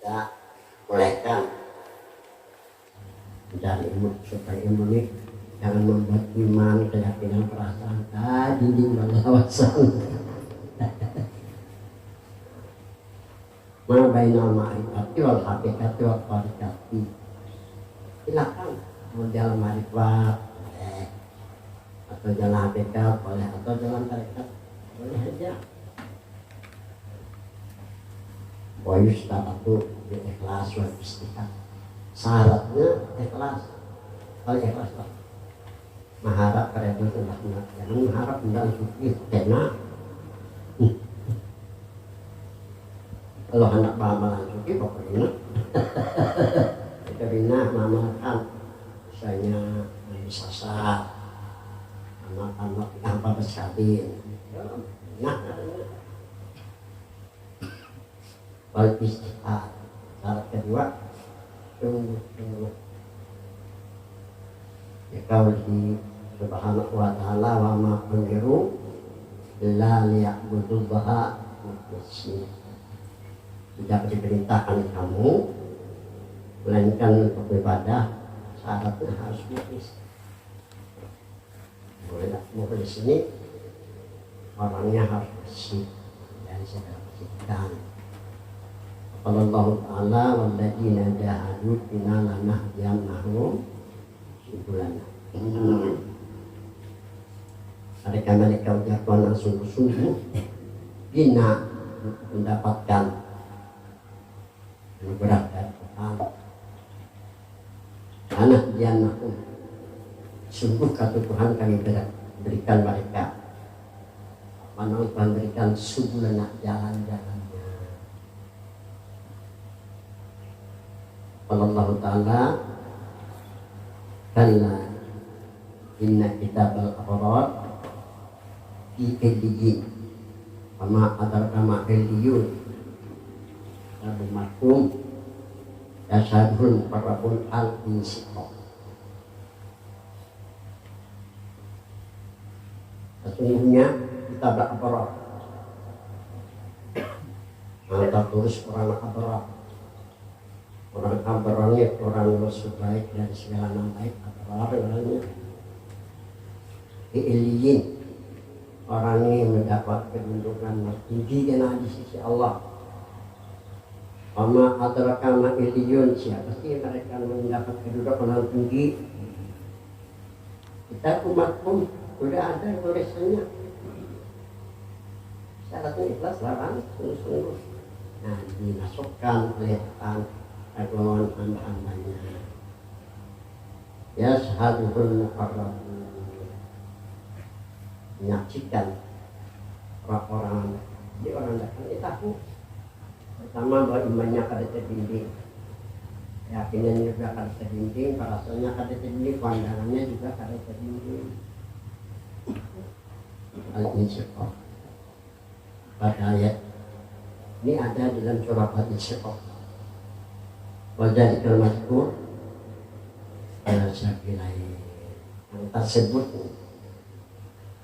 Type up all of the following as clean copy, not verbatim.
kita bolehkan mencari ilmu supaya ilmu ini jangan membuat iman, keyakinan, perasaan tadi di wawasan. Ma bainal ma'rifati wal haqiqati wal tariqati. Silakan mau jalan ma'rifat boleh, atau jalan hakikat boleh, atau jalan tariqat boleh aja. Wa yustaratu bil ikhlas wal istiqamah. Syaratnya ikhlas. Kalau ikhlas lah. Mengharap keridhaan Allah, jangan mengharap benda suci kena. Kalau hendak beramal suci pokoknya kita bina mengamalkan misalnya sasar, amalkan waktu tanpa bersalin. Nah, kalau istiqamah syarat kedua sungguh-sungguh. Ya kalau di Subhanahu wa ta'ala wa ma umiru la liya'budullaha mukhlishin. Tidak diperintahkan kamu melainkan untuk beribadah, syaratnya harus mukhlis. Mukhlis ini orangnya harus bersih dari segala kesyirikan. Qala Allah Ta'ala walladzina jahadu fina lanahdiyannahum subulana. Mereka ucapkan sungguh-sungguh bina mendapatkan anugerah dari Tuhan. Lanahdiyannahum, sungguh kata Tuhan kami berikan mereka, mana Tuhan berikan subulana, jalan-jalannya. Allah Ta'ala kalla inna kitabal abrar fi illiyin kama adraka ma illiyun Abu Makum Yasadun Parabun Al-Insiqo. Sesungguhnya kitab abrar, maka tulis orang abrar. Orang abarangnya orang bersebaik dari segala nama baik, abrar orangnya diiliyin, orang ini mendapat kedudukan tinggi di sisi Allah. Wama adraka ma illiyun, siapa sih mereka mendapat kedudukan tinggi? Kita umat pun sudah ada tulisannya. Syaratnya ikhlas larang sungguh-sungguh. Nah, dimasukkan oleh agama hamba-hambanya. Ya syahadul muqarrabun, menyaksikan orang-orang. Jadi orang datang ini tahu pertama bahwa imannya kada terbimbing, keyakinannya juga kada terbimbing, perasaannya kada terbimbing, pandangannya juga kada terbimbing. Al-Insyiqaq pada ayat ini ada dalam surah Al-Insyiqaq. Wajah mazkur sabilai yang tersebut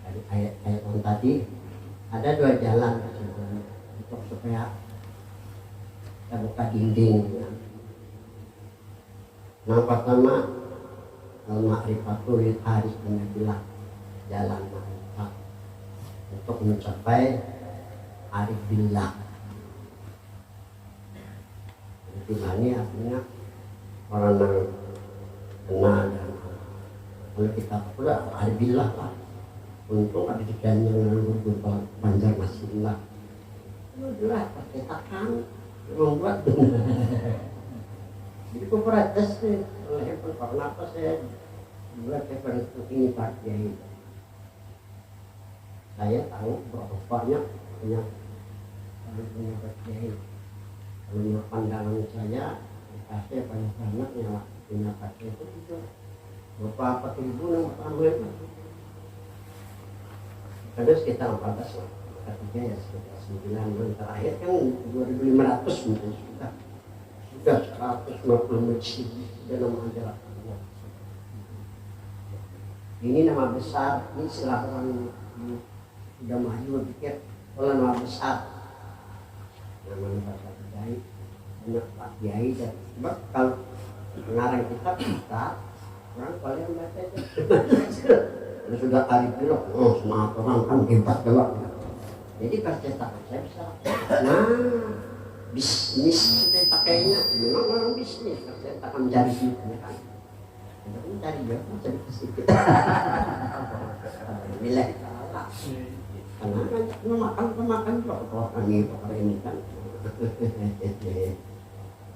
dari ayat-ayat yang tadi ada dua jalan untuk supaya kita buka dinding. Yang pertama al-ma'rifatul harif billah, jalan ma'rifat untuk mencapai arif billah. Ini artinya orang yang kenal dan kalau kita pula arif-billah lah. Untung ada dikannya yang berguna panjang masalah. Jelas pakai takkan membuat jadi protes nih oleh kenapa saya buat seperti ini Pak Kiai. Saya tahu berapa banyak punya Pak Kiai. Menurut pandangan saya dikasih banyak yang punya pakai itu juga beberapa ribu yang pertama itu ada sekitar 14 lah, ketiga ya sekitar 9, dan terakhir kan 2.500 mungkin sudah 150 masjid sudah nama ajaran. Ini nama besar, ini silahkan sudah maju berpikir kalau nama besar nama baik Pak Kiai dan sebab kalau ngarang kita orang kalian baca aja sudah arif dulu, semangat orang kan hebat banget. Jadi percetakan saya bisa. Nah, bisnis kita pakainya memang orang bisnis percetakan mencari duitnya kan. Kita mencari ya sedikit. Nilai salah. Karena kan makan kok ini kan.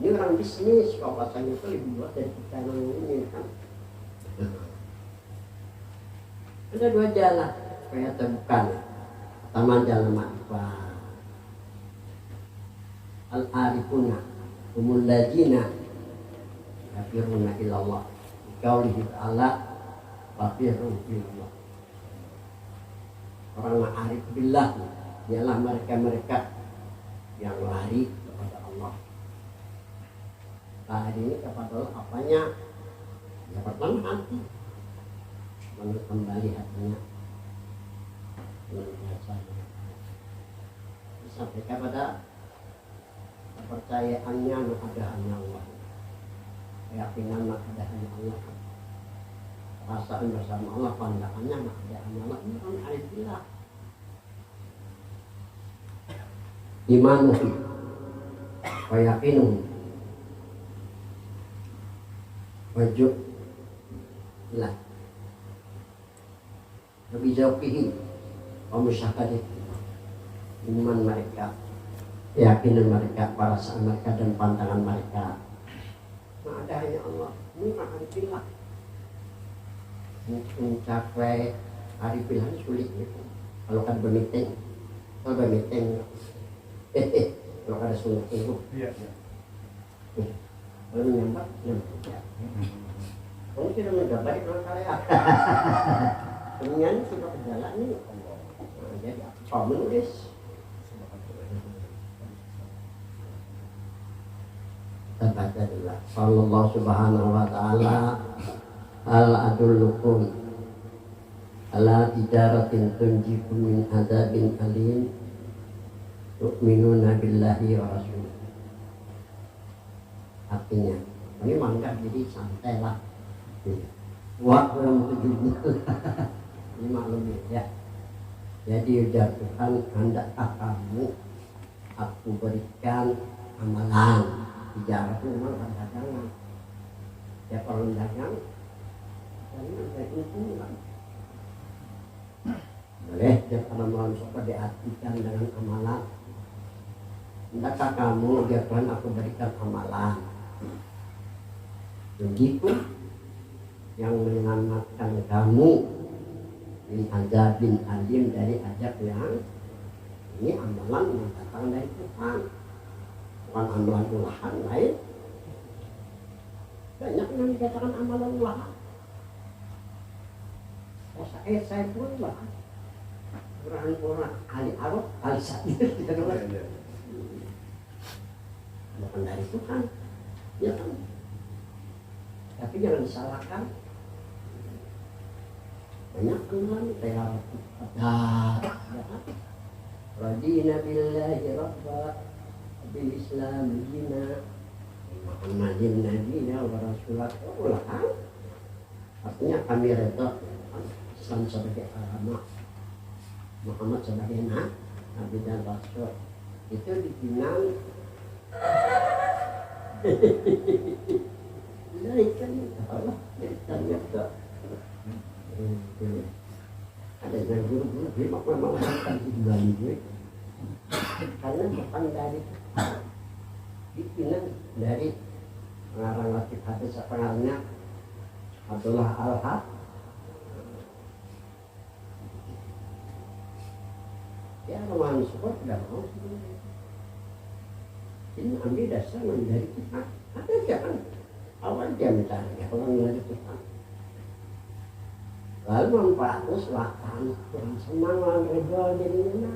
Ini orang bisnis, kalau bahasanya itu lebih luas dari kita yang ini kan. Ada dua jalan supaya terbuka. Pertama jalan ma'rifah. Al-arifuna humul ladzina yafiruna ilallah. Qaulihi ta'ala fafirru ilallah. Orang ma'arif billah ialah mereka-mereka yang lari kepada Allah. Lari ini kepada Allah apanya? Yang pertama hati. Kembali hatinya sampai kepada kepercayaannya ada hanya Allah, keyakinan ada hanya Allah, perasaan bersama Allah, pandangannya ada hanya Allah. Ini kan alhamdulillah imanuhu wa yaqinuhu wajib lah lebih jauh pilih pemusyahadat iman mereka, keyakinan mereka, perasaan mereka dan pandangan mereka. Nah, ada hanya Allah. Ini alhamdulillah mencapai hari pilihan sulit gitu. Kalau kan bermeeting, kalau ada sunnah itu. Iya. Kalau menyambat, ya. Kamu tidak mendapat kalau kalian. Kemudian sudah berjalan ini. Nah, jadi apa menulis? Kita baca dulu. Sallallahu subhanahu wa ta'ala al-adullukum ala tijaratin tunjikum min adabin alim tu'minuna billahi wa rasulih. Artinya ini mangga jadi santai lah. Waktu yang tujuhnya ini maklum ya. Jadi ujar Tuhan, hendakkah kamu aku berikan amalan. Tijarah itu memang dagangan. Ya kalau dagang saya untungan. Boleh ya kalau amalan sopa diartikan dengan amalan. Hendakkah kamu ujar Tuhan aku berikan amalan. Begitu yang menyelamatkan kamu min azabin alim dari azab yang ini amalan yang datang dari Tuhan, bukan amalan ulahan lain. Banyak yang dikatakan amalan ulahan. Saya pun lah orang ahli Arab, ahli Sa'ir kita dengar bukan dari Tuhan ya kan. Tapi jangan disalahkan. Banyak teman kayak radina billahi rabba bil islam dina Muhammadin nabiyya wa rasulah. Oh kan artinya kami redha Islam sebagai agama, Muhammad sebagai nabi dan rasul. Itu dipinang naikkan Allah naikkan ada yang guru-guru dia memang akan dibalik gue karena bukan dari dipinang dari pengarang latif hadis pengarangnya Abdullah Al-Had. Ya orang support tidak mau sebenarnya. Ini ambil dasar dari Tuhan. Ada jangan awal dia mencari orang dari Tuhan. Lalu manfaatnya selatan, kurang senang orang rebel jadinya.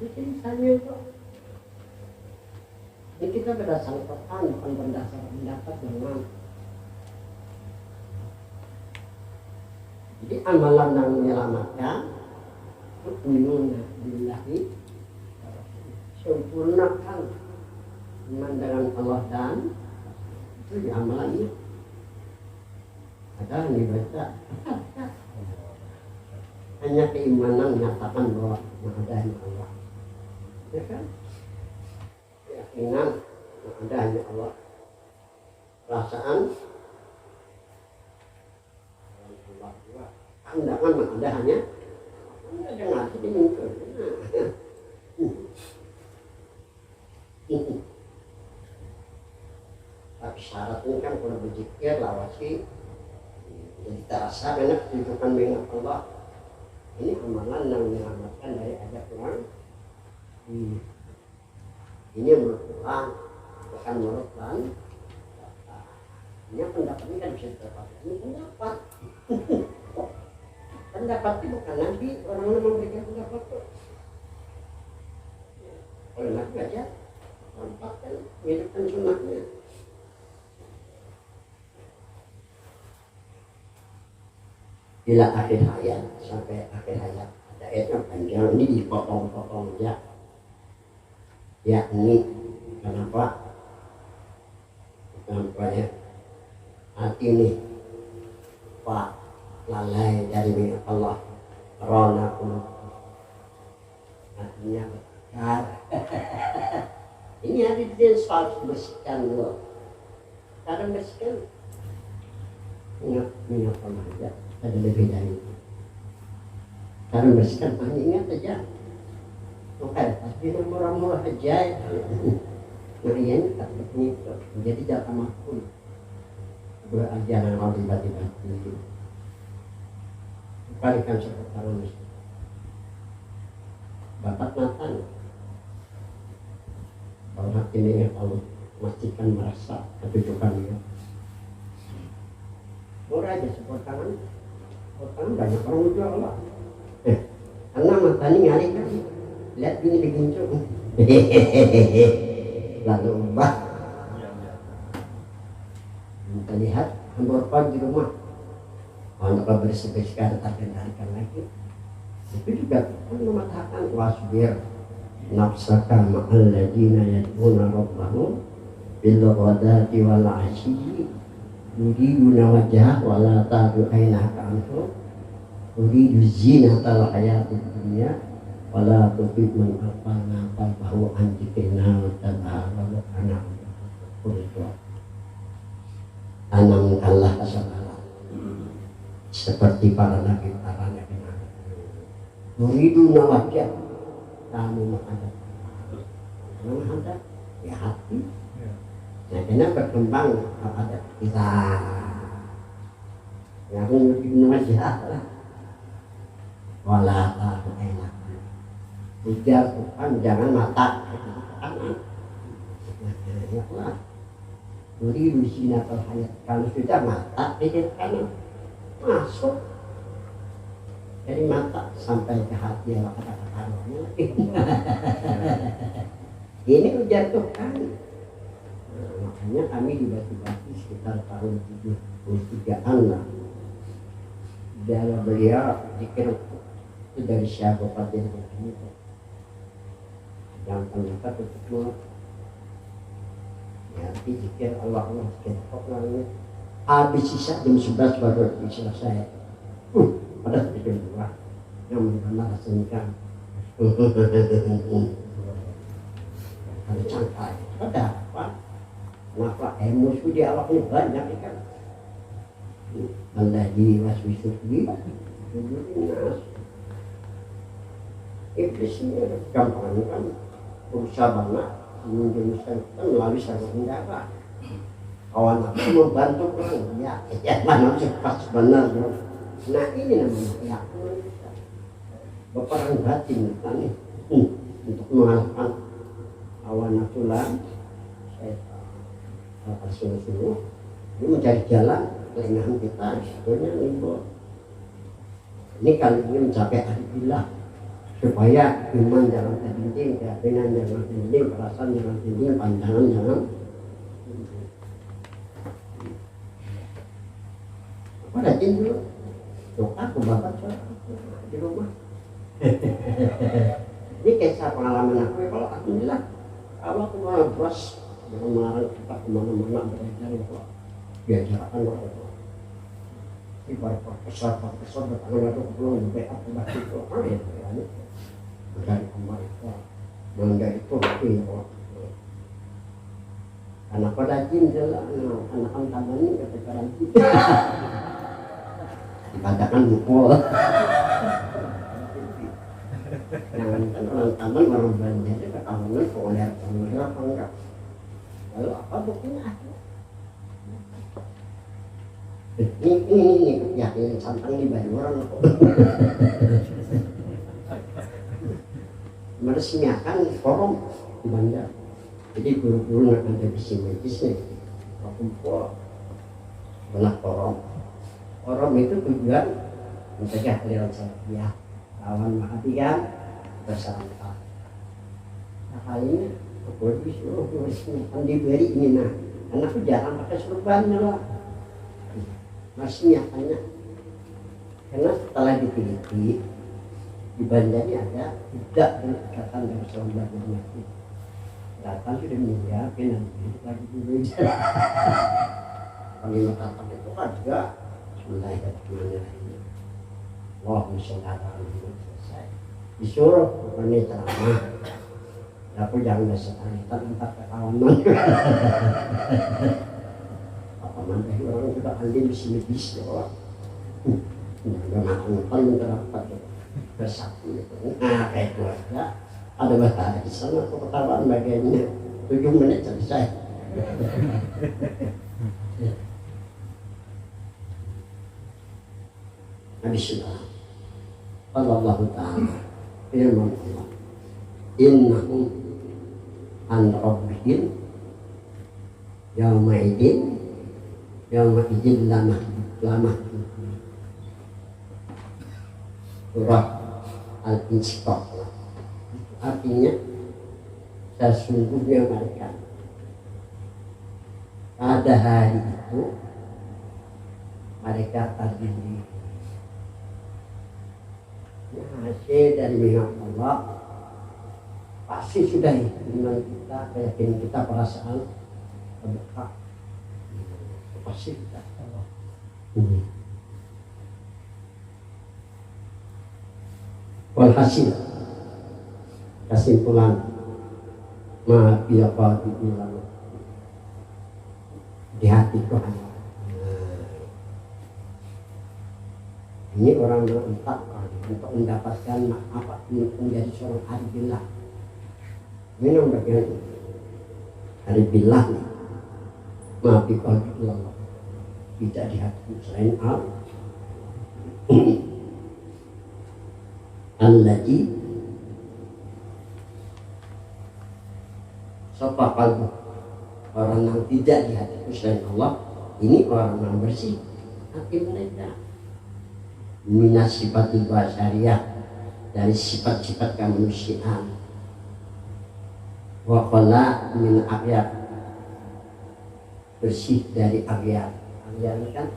Itu misalnya itu. Ini kita berdasar Quran, bukan berdasar pendapat dengan. Jadi amalan yang menyelamatkan, tu'minuna billahi, sempurnakan iman dengan Allah dan itu di amalannya. Ada yang dibaca hanya keimanan menyatakan bahwa adanya Allah, ya kan? Keyakinan adanya Allah, perasaan Allah juga, pandangan adanya Anda jangan sedih muncul. Tapi syaratnya kan kalau berzikir lawasi jadi terasa enak kehidupan dengan Allah. Ini amalan yang menyelamatkan dari ajab pulang. Ini menurut pulang, bukan menurut pulang. Ini pendapat ini kan bisa terdapat. Ini pendapat. Pendapat itu bukan Nabi, orang yang memberikan pendapat itu. Oleh Nabi aja, pendapat kan menghidupkan sunnahnya. Bila akhir hayat, sampai akhir hayat ada ayatnya panjang, ini dipotong-potong ya. Yakni kenapa ya hati ini pak lalai dari Allah rona pun hatinya besar. Ini hadis dia harus bersihkan loh, karena bersihkan ingat Allah aja. Ada lebih dari itu. Karena bersihkan hanya ingat saja. Oke, pasti murah-murah aja. Nah ini tak seperti itu. Jadi jatah makhluk. Jangan mau tiba-tiba itu. Balikan seperti itu. Bapak Nathan. Kalau hati ini Allah pastikan merasa kedudukannya. Murah aja seperti tangan. Orang banyak orang jual Allah. Karena mata ini nyari kan, lihat gini digincung. Lalu ubah. Kita lihat hamburger di rumah. Untuk bersih-bersihkan tarikan lagi. Itu juga kan mematahkan wasbir nafsaka ma'al ladina yad'una rabbahum bil ghadati wal 'ashyi yuriduna wajhah wa la ta'du aynaka anhu yuridu zinatal hayatid dunya wa la tuqid man aqana qalbahu an dzikrina wa tabahu ana qultu anam Allah subhanahu seperti para nabi yuriduna wajhah kamu menghadap ya hati. Nah, karena berkembang ada kita yang mungkin wajah lah. Wala tahu enak. Ujar Tuhan jangan mata. Ya Allah. Beri usia terhayat. Kalau sudah mata pikir kanan masuk dari mata sampai ke hati yang kata-kata lagi. Ini ujar Tuhan. Makanya kami di Batu-Batu sekitar tahun 73-an lah. Dari beliau dikira itu dari siapa pada ini yang ternyata untuk ya dikira Allah sekitar orangnya habis sisa jam 11 baru selesai. Pada jam 2 yang mana rasanya harus santai. Ada apa? Kenapa emosi di awak ini banyak kan? Alladzi waswisu fi sudurin nas. Iblis ini gampang kan berusaha banget menjelaskan kita melalui saluran darah. Kawan aku membantu orang ya mana pas benar. Nah ini namanya ya berperang batin nih untuk mengalahkan awan nafsulan sungguh-sungguh ini mencari jalan kelengahan kita sebetulnya limbul. Ini kali ini mencapai aribillah supaya iman jangan terbimbing, keyakinan jangan terbimbing, perasaan jangan terbimbing, pandangan jangan. Apa rajin dulu? Doa aku bapak di rumah. Ini kisah pengalaman aku. Kalau alhamdulillah Allah aku mau bos yang melarang kita kemana-mana beredar bahwa diajarkan bahwa ibarat profesor bertangan atau pulang di BA tempat itu apa ya dari Amerika mangga itu ya anak pada jin jelas anak taman ini kata karantina dikatakan mukul jangan orang taman orang belanja dia kekawanan folder apa enggak lalu apa buktinya ini ya ini santang dibayar orang kok meresmikan forum di Bandar jadi guru-guru nak ada bisi medisnya kumpul belah forum itu tujuan mencegah aliran salafiyah lawan mahatikan bersama nah kali ini aku disuruh meresmikan diberi ini nah anakku jarang pakai surbannya lah masih nyatanya karena setelah diteliti di Banjarnya ada tidak ikatan dengan sahabat mati datang sudah menyiapkan nanti lagi dulu panglima datang itu ada mulai dari mana ini wah misalnya selesai disuruh bukannya ceramah aku jangan sekalian entar kekawanan nanti orang kita andin bisnis doang, nggak makan paling terapat bersatu itu, nah kayak itu aja ada bahasa di sana aku ketahuan bagiannya 7 menit selesai. Habis sudah, Allah Taala firman Allah, innahum an rabbihim yaumaidin yang izin lama surah Al-Insyiqaq artinya sesungguhnya mereka pada hari itu mereka terdiri hasil dari pihak Allah pasti sudah iman kita keyakinan kita perasaan terbuka pasti kita walhasil kesimpulan ma'abiyapa dibilang di hati Tuhan ini orang menentangkan untuk mendapatkan apa menjadi seorang aribillah memang bagian aribillah ma'abiyapa dibilang tidak dihati selain Al-Ladhi sapa kalbu orang yang tidak dihati selain Allah ini orang yang bersih hati mereka minas sifatul basyariyah dari sifat-sifat kemanusiaan wa qala min aqyab bersih dari aqyab ini kan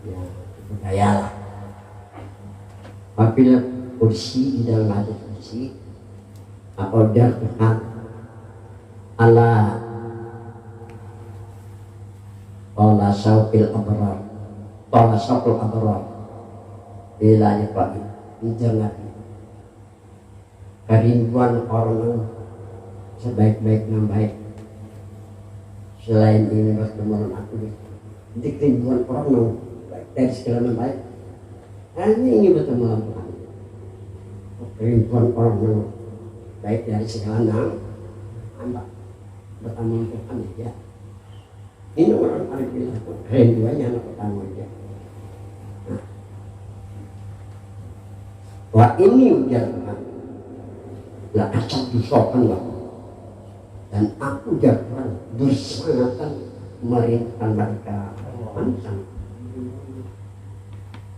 ya budaya lah apabila kursi di dalam hadis kursi aqdar Tuhan ala qala syauqil abrar qala syauqil abrar bila yaqi jangan kerinduan orang sebaik-baiknya baik selain ini berteman aku jadi kerinduan orang yang baik dari segala baik hanya ingin bertemu dengan Tuhan kerinduan orang yang baik dari segala anda bertemu dengan Tuhan ya ini orang arif bilang kerinduannya anak pertama aja nah. Wah ini ujar Tuhan lah asal disokan lah dan aku jangan bersangatan merintahkan mereka langsung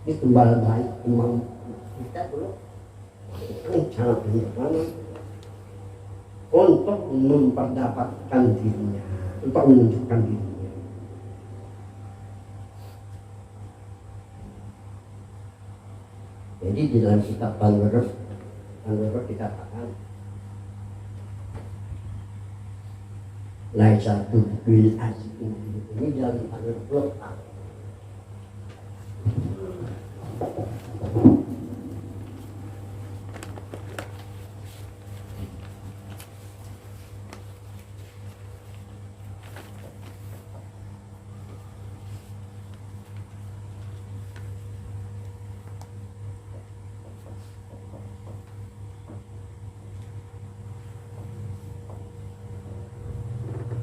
ini kembali baik imam kita dulu sangat bagaimana untuk memperdapatkan dirinya untuk menunjukkan dirinya jadi di dalam kitab Al-Waraq dikatakan laisa bil asik ini dalam tanda letak.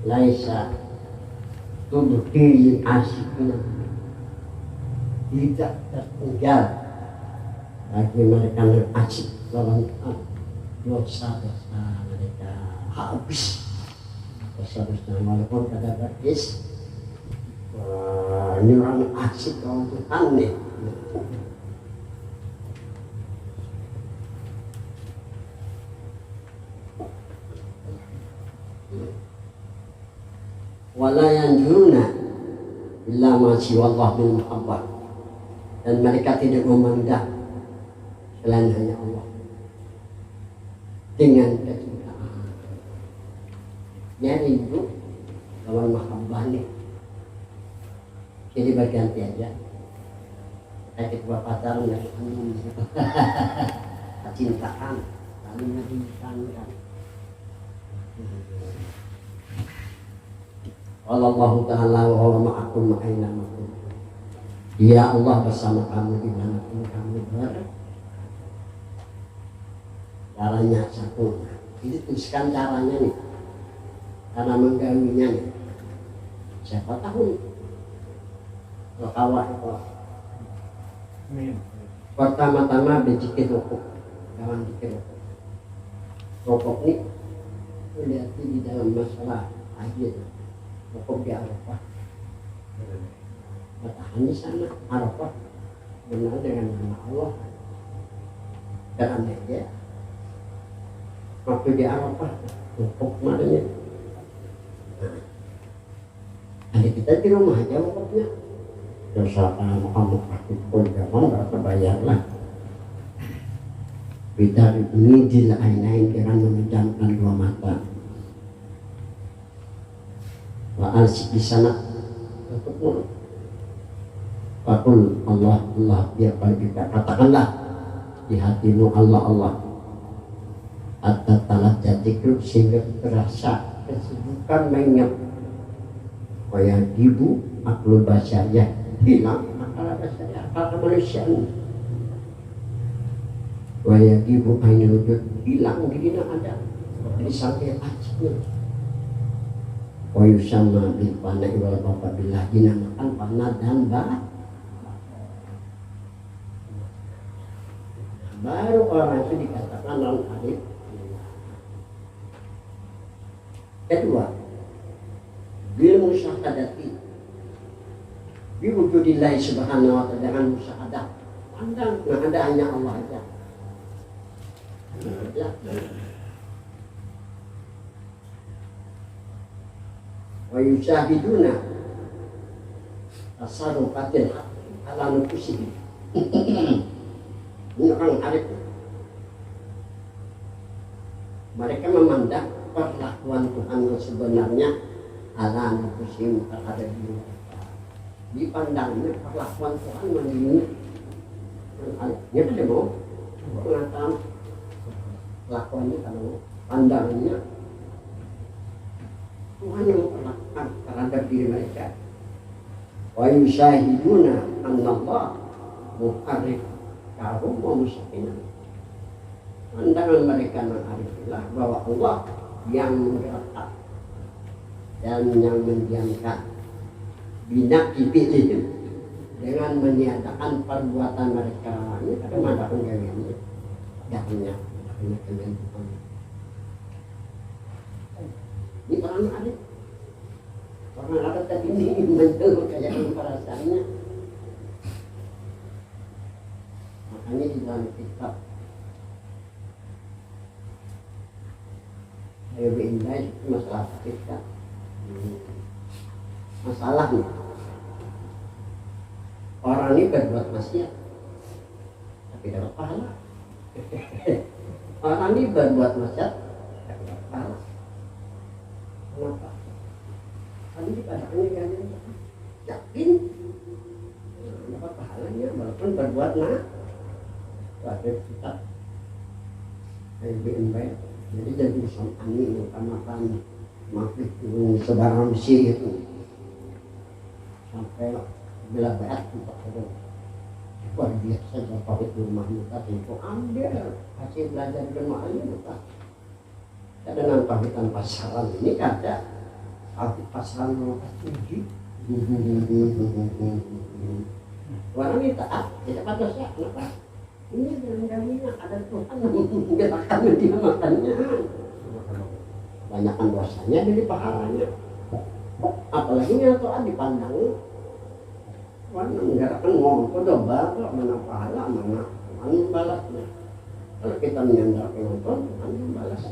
Laisa tubqil asyikina tidak tertinggal bagi mereka yang asyik dalam dosa-dosa mereka habis dosa-dosa walaupun kada berkis ini orang asyik kaum Tuhan nih. Wala yanjuruna illa ma siwallah min muhabbah, dan mereka tidak memandang selain hanya Allah dengan kecintaan. Nyari itu lawan mahabbah nih, jadi berganti aja. Kayak kita pacaran ya, kecintaan saling mencintai. Allah Ta'ala wa huwa ma'akum aina ma kuntum. Ya Allah bersama kamu dimanapun kamu berada. Caranya satu. Ini tuliskan caranya nih. Karena menggawinya nih. Siapa tahu nih. Kalau kawah itu. Pertama-tama berjikir rokok. Jangan jikir rokok. Rokok nih. Lihat di dalam masalah akhir. Rokok di Arafah, bertahan di sana. Arafah benar dengan nama Allah. Dan aja waktu di Arafah rokok kemarinnya. Ada kita di rumah aja rokoknya. Dosakan kamu praktikul zaman nggak terbayar lah. Bidar ini dilain-lain dengan memejamkan dua mata. Asik di sana untuk mulut. Fakul Allah Allah biar kita katakanlah di hatimu Allah Allah. Atau talat jadi grup sehingga terasa kesejukan mengingat. Kaya ibu aklul basyariah hilang akal basyariah akal kemanusiaan. Kaya ibu ainul wujud hilang dirinya ada di samping asiknya. Wa yusamma bil fana'i wal baqa billah, dinamakan fana dan baru orang itu dikatakan non alif. Kedua, bil musyahadati bi wujudillahi subhanahu wa ta'ala, dengan musyahadah pandang nah ada hanya Allah aja. Wa yusyahiduna tasarrufatil ala nufusihim. Ini orang arif. Mereka memandang perlakuan Tuhan yang sebenarnya ala nufusihim terhadap diri mereka. Dipandangnya perlakuan Tuhan menurut arif. Dia tidak mau mengatakan perlakuannya, kalau pandangannya Tuhan yang memperlakukan terhadap diri mereka. Wa yusyahiduna annallah muharrik kahum wa musyakinah. Pandangan mereka mengariflah bahwa Allah yang menggerakkan dan yang mendiamkan binak itu dengan meniadakan perbuatan mereka. Ini ada mana penggaliannya? Dahnya Tuhan. Ini orang ada. Orang ada tadi ini mentul kayak perasaannya. Makanya di dalam kitab Ayo B'Indah itu masalah kita. Masalahnya orang ini berbuat maksiat tapi dapat pahala. Orang ini berbuat maksiat tapi dapat pahala. Kenapa? Kami dikatakan kan yakin dapat pahalanya walaupun berbuat ada kita LBMB. Jadi jadi ani utamakan makhluk sebarang Mesir itu sampai bila berat kita terus luar biasa bapak itu rumah kita itu ambil hasil belajar bermakna kita ada nantang pasaran ini kada tapi pasaran nomor 7 orang ini taat tidak patut ya kenapa ini dalam ada Tuhan gerakan dia makannya banyakkan dosanya jadi pahalanya apalagi yang taat dipandang mana menggerakkan ngomong coba mana pahala mana balasnya kalau kita menyandar penonton mana balas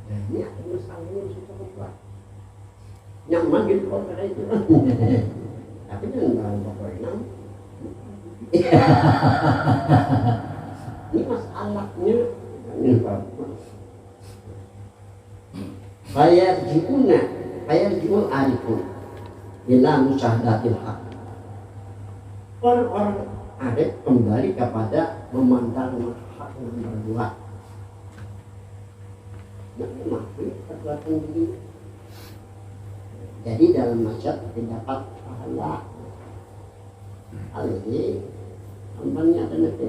nah ini ada masalahnya di situ kuat nyaman gitu kalau kayak itu tapi jangan pokoknya ini masalahnya ini Fayarji'ul arifun ila musyahadatil haq. Orang-orang arif kembali kepada memandang hak yang berbuat. Nah, maafin perbuatan diri. Jadi dalam masyarakat terdapat pahala. Hal ini tampaknya ada nanti.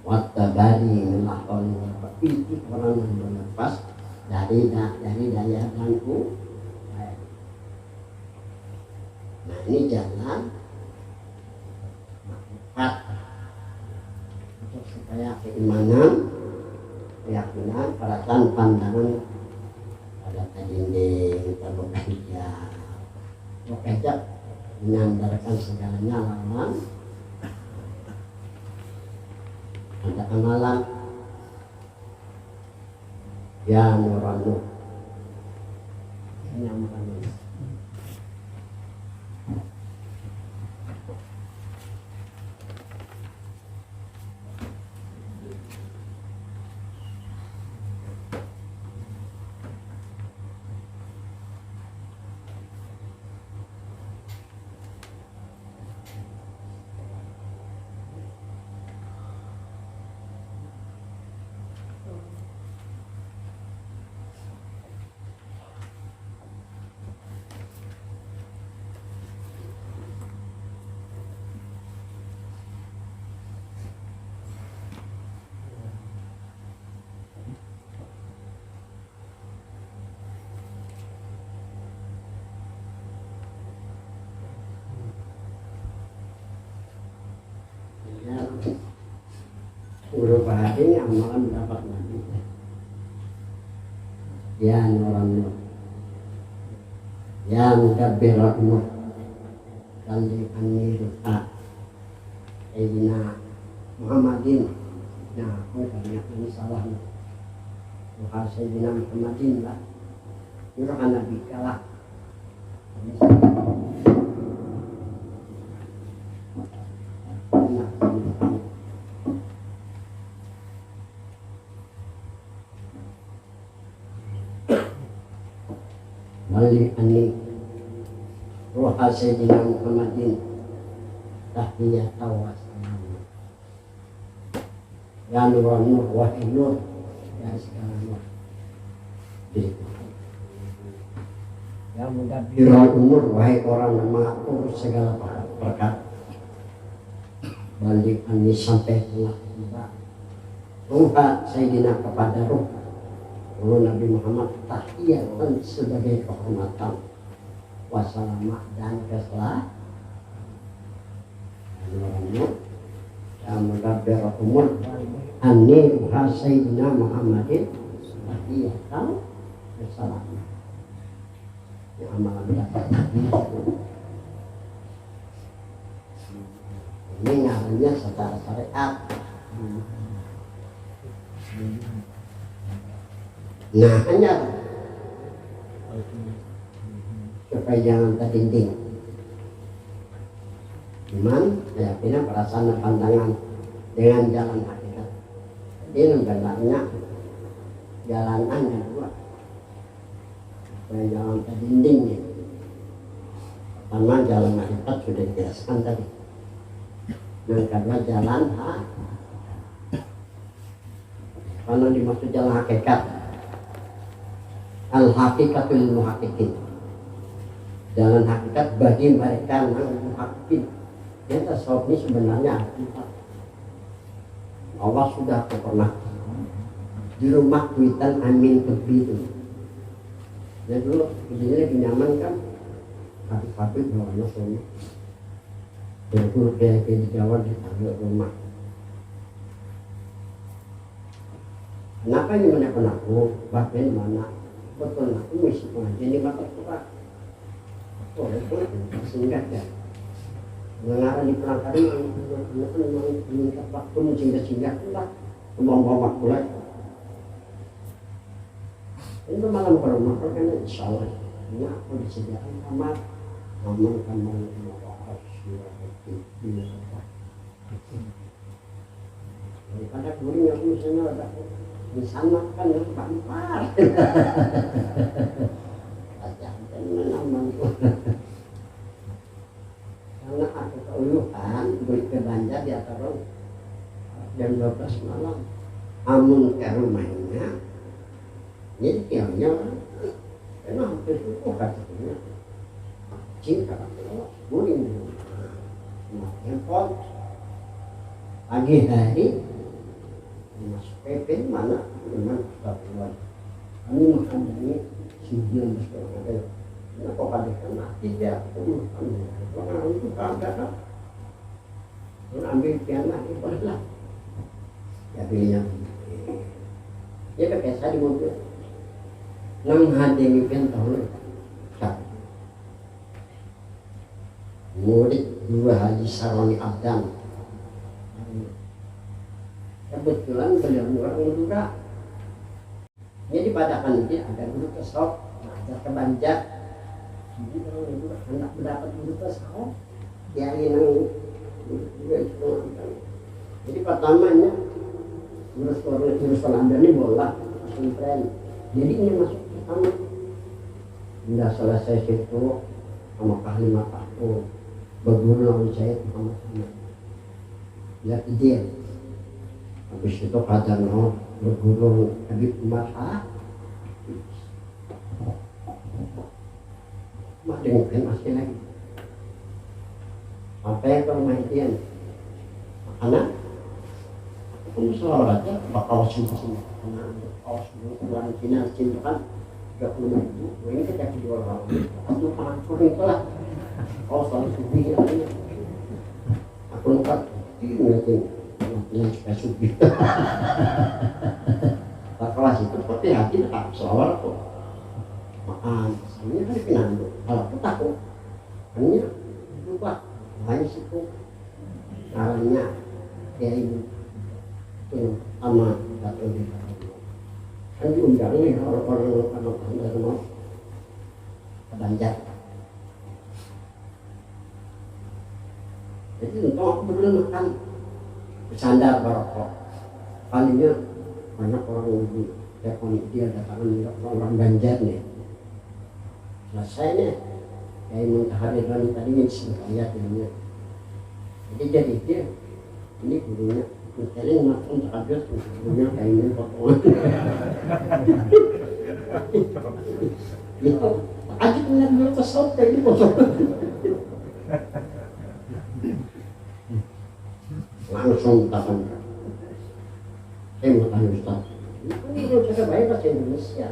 Wattabari melakon itu orang yang berlepas dari daya ganggu. Nah ini jalan makrifat untuk supaya keimanan, keyakinan, perasaan, pandangan pada dinding, terbuka hijab, hijab menyandarkan segalanya lawan. Ada amalan ya nuranu nyaman. Beberapa hari amalan mendapat lagi. Ya orang nur, ya mudabbirat nur, kali anirta, Sayyidina Muhammadin. Nah, aku banyak ini salah. Bukan Sayyidina Muhammadin lah. Nyuruhkan Nabi kalah. Balik ani ruha Sayyidina Muhammadin tahiyat wassalam ya nur nur wahai nur ya segala nur ya mudabbirul umur wahai orang yang mengatur segala perkara balik ani sampai telah tiba ruha Sayyidina kepada ruh Nabi Muhammad tahiyatan sebagai kehormatan wassalamah dan keselamatan yang mudabbir umur anni wa Sayyidina Muhammadin tahiyatan wassalamah yang amalan dapat ini namanya secara syariat. Nah hanya supaya jangan terdinding Iman, keyakinan, perasaan, dan pandangan dengan jalan hakikat. Ini sebenarnya jalanan yang dua. Jalan ke dindingnya. Pertama jalan hakikat sudah dijelaskan tadi. Yang kedua jalan Kalau dimaksud jalan hakikat, al-hakikatul muhakikin. Jalan hakikat bagi mereka yang muhakikin. Yang tasawuf ini sebenarnya hakikat. Allah sudah pernah di rumah Witan Amin begitu. Ya dulu ini lagi nyaman kan, habis-habis bawahnya semua. Dan dulu kayak di Jawa dipanggil rumah. Kenapa ini menekan aku? Bahkan mana? Betul aku mesti mengaji di mata Quran. Oh itu sehingga ya. Mengarah di perangkat ini, memang minta waktu sehingga lah, membawa waktu lagi. Itu malam ke rumah kan insya Allah. Ini aku disediakan kamar, kamar daripada guring aku misalnya ada di sana kan yang bampar. Jangan menambang. Karena aku keuluhan beli ke Banjar di atas jam 12 malam. Amun ke rumahnya, jadi kiamnya karena hampir itu katanya. Cinta guring di rumah. Handphone pagi hari masuk PP mana memang keluar kami makan dari 19 orang ada kok ada mati dia aku makan orang itu kagak kan ambil piana itu lah ya pilihnya ya kayak saya di mobil nang hadeng pian tahu tak murid dua Haji Sarwani Abdan. Kebetulan beliau orang Madura. Jadi pada kan dia ada guru tasawuf, ngajar ke Banjar. Jadi orang Madura hendak mendapat guru tasawuf, dia yang jadi pertamanya urus Anda ini bola pesantren. Jadi ini masuk pertama. Sudah selesai situ sama Kahlimah aku berguru lawan saya Muhammad Ahmad. Lihat dia. Habis itu kajar berguru Habib Umar mungkin masih lagi sampai ke rumah Itian makanan aku salah aja bakal sini kaos dulu bulan Cina Cina kan 35.000 ini kita jual orang untuk pangkur itu lah kaos lalu subi aku lupa ini yang subi tak kelas itu seperti hati tak selawar kok makan ini kan pinang kalau aku takut hanya lupa hanya situ caranya ya ibu itu sama datang di kan diundang nih orang-orang dari mau ke Banjar jadi untuk aku berdua makan bersandar barokok palingnya banyak orang di telepon dia datangan orang Banjar nih selesai nih kayak Muntahariran tadi yang lihat ini jadi dia ini gurunya mencari makan terhadap gurunya kayaknya potongan itu aja punya dulu kesel kayak ini potongan langsung takkan saya mau tanya Ustaz ini kalau cara baik bahasa Indonesia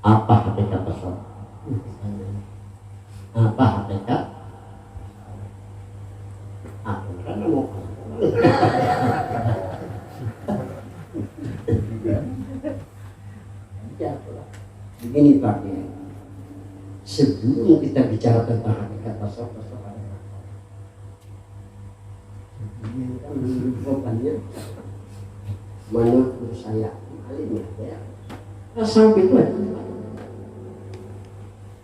apa hakikat tasawuf apa hakikat aku kan mau begini Pak ya sebelum kita bicara tentang hakikat tasawuf bebannya menurut saya alim ya tasawuf itu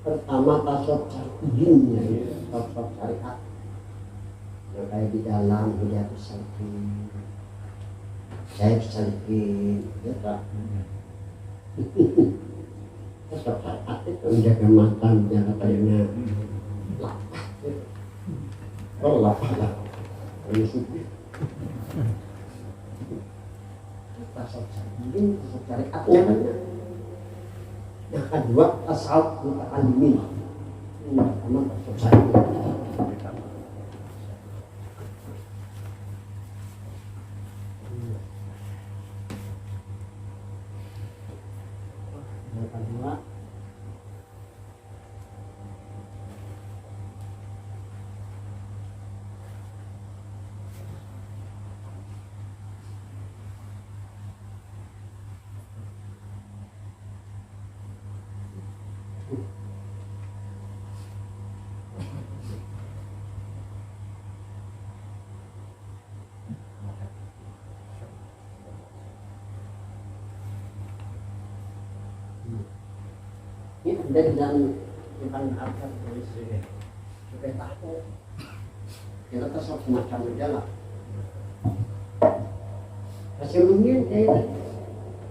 pertama tasawuf syar'iynya, tasawuf syariat yang kayak di dalam Hidayatus Shaliqin, Syarif Shaliqin, ya tak? Tasawuf syariat itu menjaga mata, menjaga telinga, lapah, oh lapah lah, ini suci. Tasawuf syar'iyyin, tasawuf syariatnya kan. Yang kedua tasawuf muta'allimin. Yang pertama tasawuf syar'iyyin. Yang kedua ini ada di dalam tentang apa tulis supaya tahu kita tasawuf semacam berjalan masih mungkin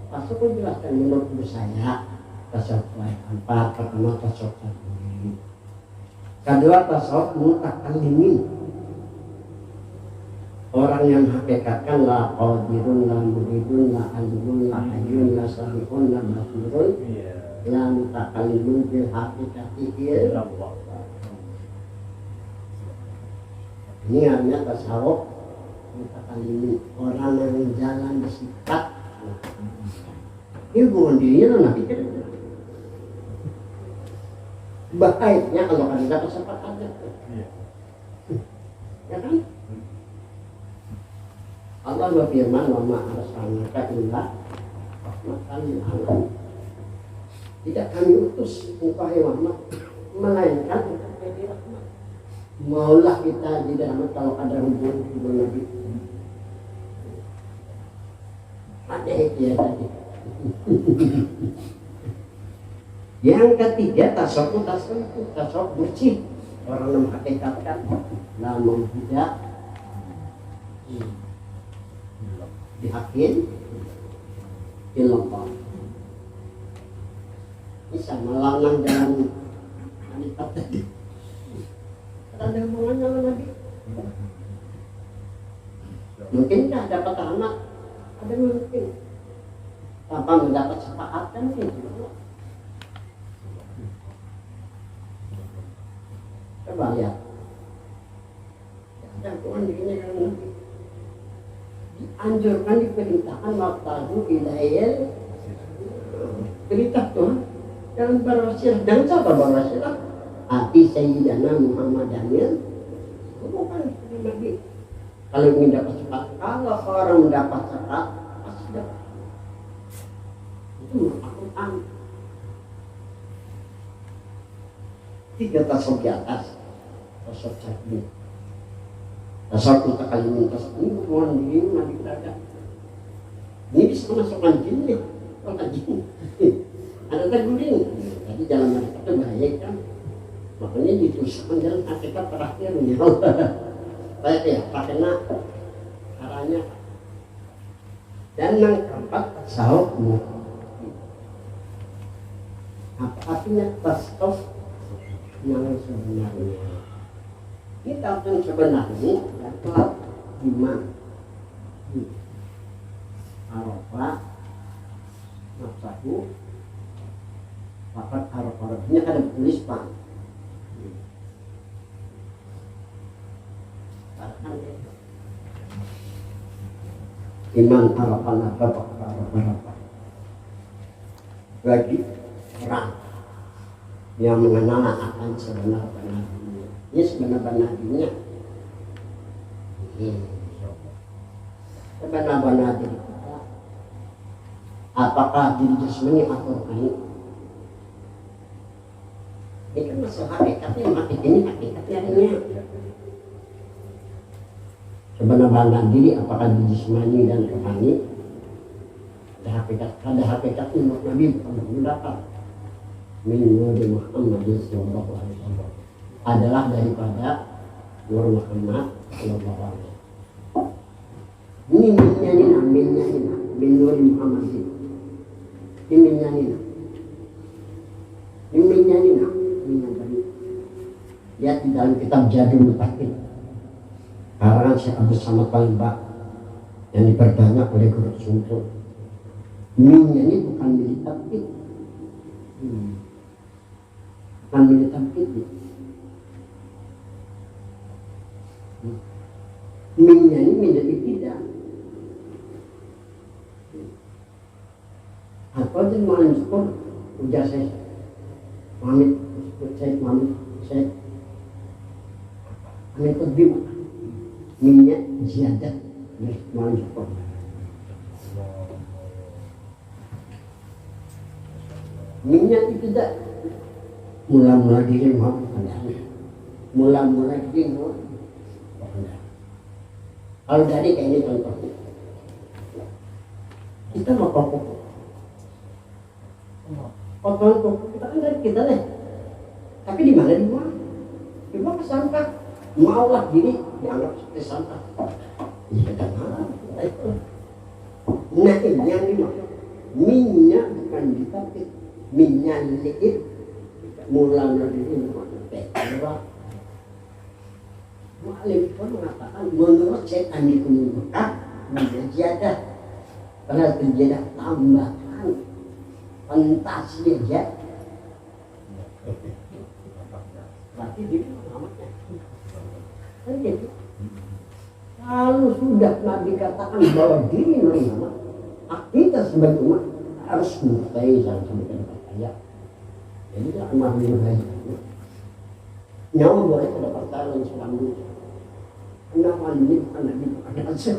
masuk pun jelaskan menurut saya tasawuf empat, pertama tasawuf syar'iyyin, kedua tasawuf muta'allimin, orang yang hakikatkan la qadirun la muridun la alimun la hayyun la salihun la basirun la mutakallimun bil haqiqati illallah. Ini artinya tasawuf mutakallimin, orang yang jalan bersifat ini bukan dirinya nabi kan. Baiknya kalau ada dapat sifat ada, ya kan? Allah berfirman, wa ma arsalnaka illa rahmatan lil alamin. Tidak kami utus engkau Muhammad melainkan untuk menjadi rahmat. Maulah kita jadi rahmat kalau ada hubungan dengan Nabi. Ada ya tadi. Yang ketiga tasawuf bersih, orang yang hakikatkan la maujudat dihakin illallah. Bisa melanang jalan wanita tadi. Ada hubungannya dengan Nabi. Mungkinkah dapat anak? Ada mungkin. Tanpa mendapat syafaat kan gitu. Coba lihat. Ada hubungan dirinya dengan Nabi. Dianjurkan, diperintahkan waktu ilayil perintah Tuhan dalam berwasilah. Jangan siapa berwasilah? Ati Sayyidina Muhammadanil. Bukan Nabi. Kalau ingin dapat cepat, kalau orang mendapat cepat pasti dapat. Itu Al-Quran. 3 tasawuf di atas, tasawuf syar'iyyin, tasawuf muta'allimin, tasawuf ini hubungan diri Nabi berada. Ini bisa masukkan jin nih, kalau jin ada terguling. Jadi jalan mereka itu bahaya kan, makanya dituliskan jalan hakikat terakhirnya. Baik ya, pakainya caranya. Dan yang keempat tasawuf. Apa artinya tasawuf yang sebenarnya? Ini tasawuf yang sebenarnya adalah iman, arafah, nafsahu, fakat arafah. Ini ada tulisan. Iman arafah nafsahu, arafah. Bagi orang yang mengenal akan sebenar-benar dirinya. Ini sebenar-benar dirinya. Sebenar-benar diri kita. Apakah diri jasmani atau rohani? Ini kan masalah hakikatnya, ini hakikatnya dirinya. Sebenar-benar diri apakah diri jasmani dan rohani? Ada hakikat menurut Nabi bukan mendapat. min nuri Muhammadin sallallahu alaihi wasallam adalah daripada Nur Muhammad sallallahu alaihi wasallam. Ini minnya min nuri Muhammadin. Ini minnya minnya dari lihat di dalam kitab Jadul Mutakin karangan Syekh Abdul Samad Palembak yang diperbanyak oleh Guru Sumtul. Minnya ini bukan milik tabkid, bukan milik tabkid. Minnya ini milik tidak. Atau jadi malam sekolah ujar saya Mamit saya Amin Qudbi minyak ziyadah dari malam sekolah. Minyak itu tidak mula-mula diri mau mula-mula diri mau. Kalau dari kayak ini contohnya kita mau pokok potongan pokok kita kan dari kita deh, tapi di mana dibuang? Dibuang ke sampah. Maulah diri dianggap seperti sampah. Ya kan? Nah ini yang dimaksud minyak bukan ditapik, minyak liit mula-mula diri mau. Mu'alim pun mengatakan menurut Syekh Andi Kuning Mekah menjadah karena terjadah tambahan fantasi aja berarti dia amatnya kan gitu. Kalau sudah Nabi katakan bahwa diri Muhammad kita sebagai umat harus mengutai jangan sampai kaya jadi tidak akan mahal nyawa boleh pada pertanyaan Islam dulu. Kenapa ini bukan Nabi bukan Rasul?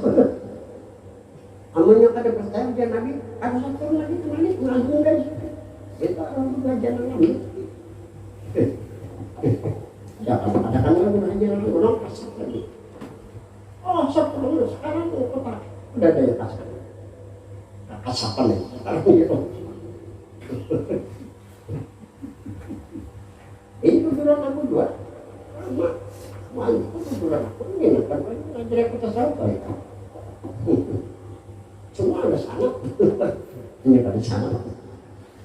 Amalnya ada pertanyaan dia Nabi, ada satu lagi kembali mengagum guys. Kita orang belajar Nabi. Jangan ada kan orang belajar Nabi orang kasar lagi. Oh satu sekarang kota udah ada yang kasar. Kasapan ya sekarang gitu. Ini kebetulan aku buat. Mantap bulan aku ini kan ngajar kita sampai semua ada sangat ini pada sangat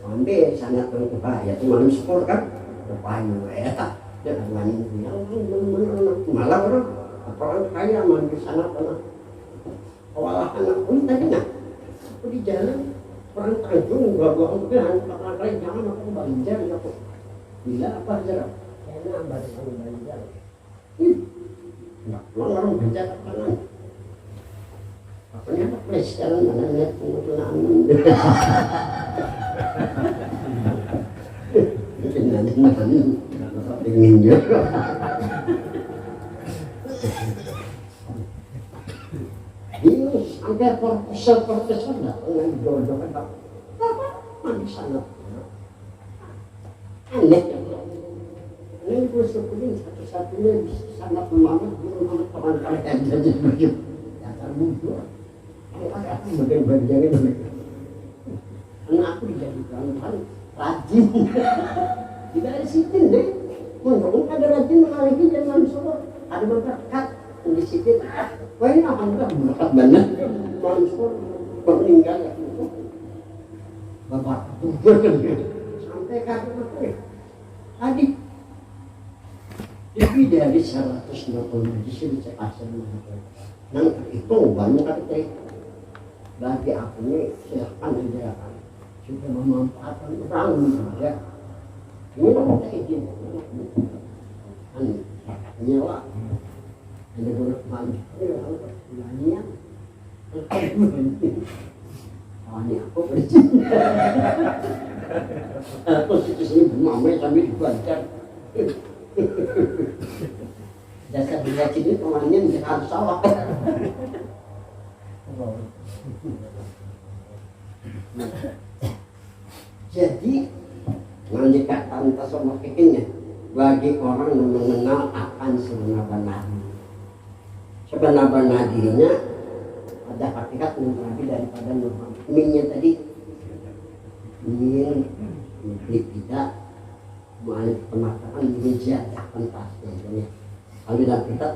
ambil sangat berbahaya itu malam sepuluh kan berbahaya tak dan ngani yang malah orang kaya mandi sangat pernah kewalahan aku tadi nak aku di jalan orang Tanjung gua orang lain jangan aku banjar aku bila apa jarak karena baru banjar orang baca kanan apanya apa sekarang mana lihat pengulangan ingin juga ini sampai profesor dengan jodoh apa mana sangat aneh ini gue syukurin satu-satunya sangat Muhammad teman kalian jadi begitu dasar muncul aku bagian-bagiannya begitu karena aku dijadikan rajin tidak ada sitin deh mungkin ada rajin lagi jangan sholat ada berkat di sitin wah ini alhamdulillah berkat banget malam sholat meninggal ya bapak sampai kapan aku ya adik lebih dari 120 majlis bisa kasih nang itu banyak kata bagi aku ini silahkan aja kan sudah memanfaatkan orang saja ini kita izin kan nyawa ada beberapa maju ini aku berizin konstitusi ini bermamai sambil dibaca dasar bila sini temannya bisa harus salah jadi mendekatan tasawuf fikihnya bagi orang yang mengenal akan sebenar-benar dirinya ada hakikat yang lebih daripada normal minnya tadi min tidak Mu'alif pemataan menjadikan pasti ini. Kalau tidak kita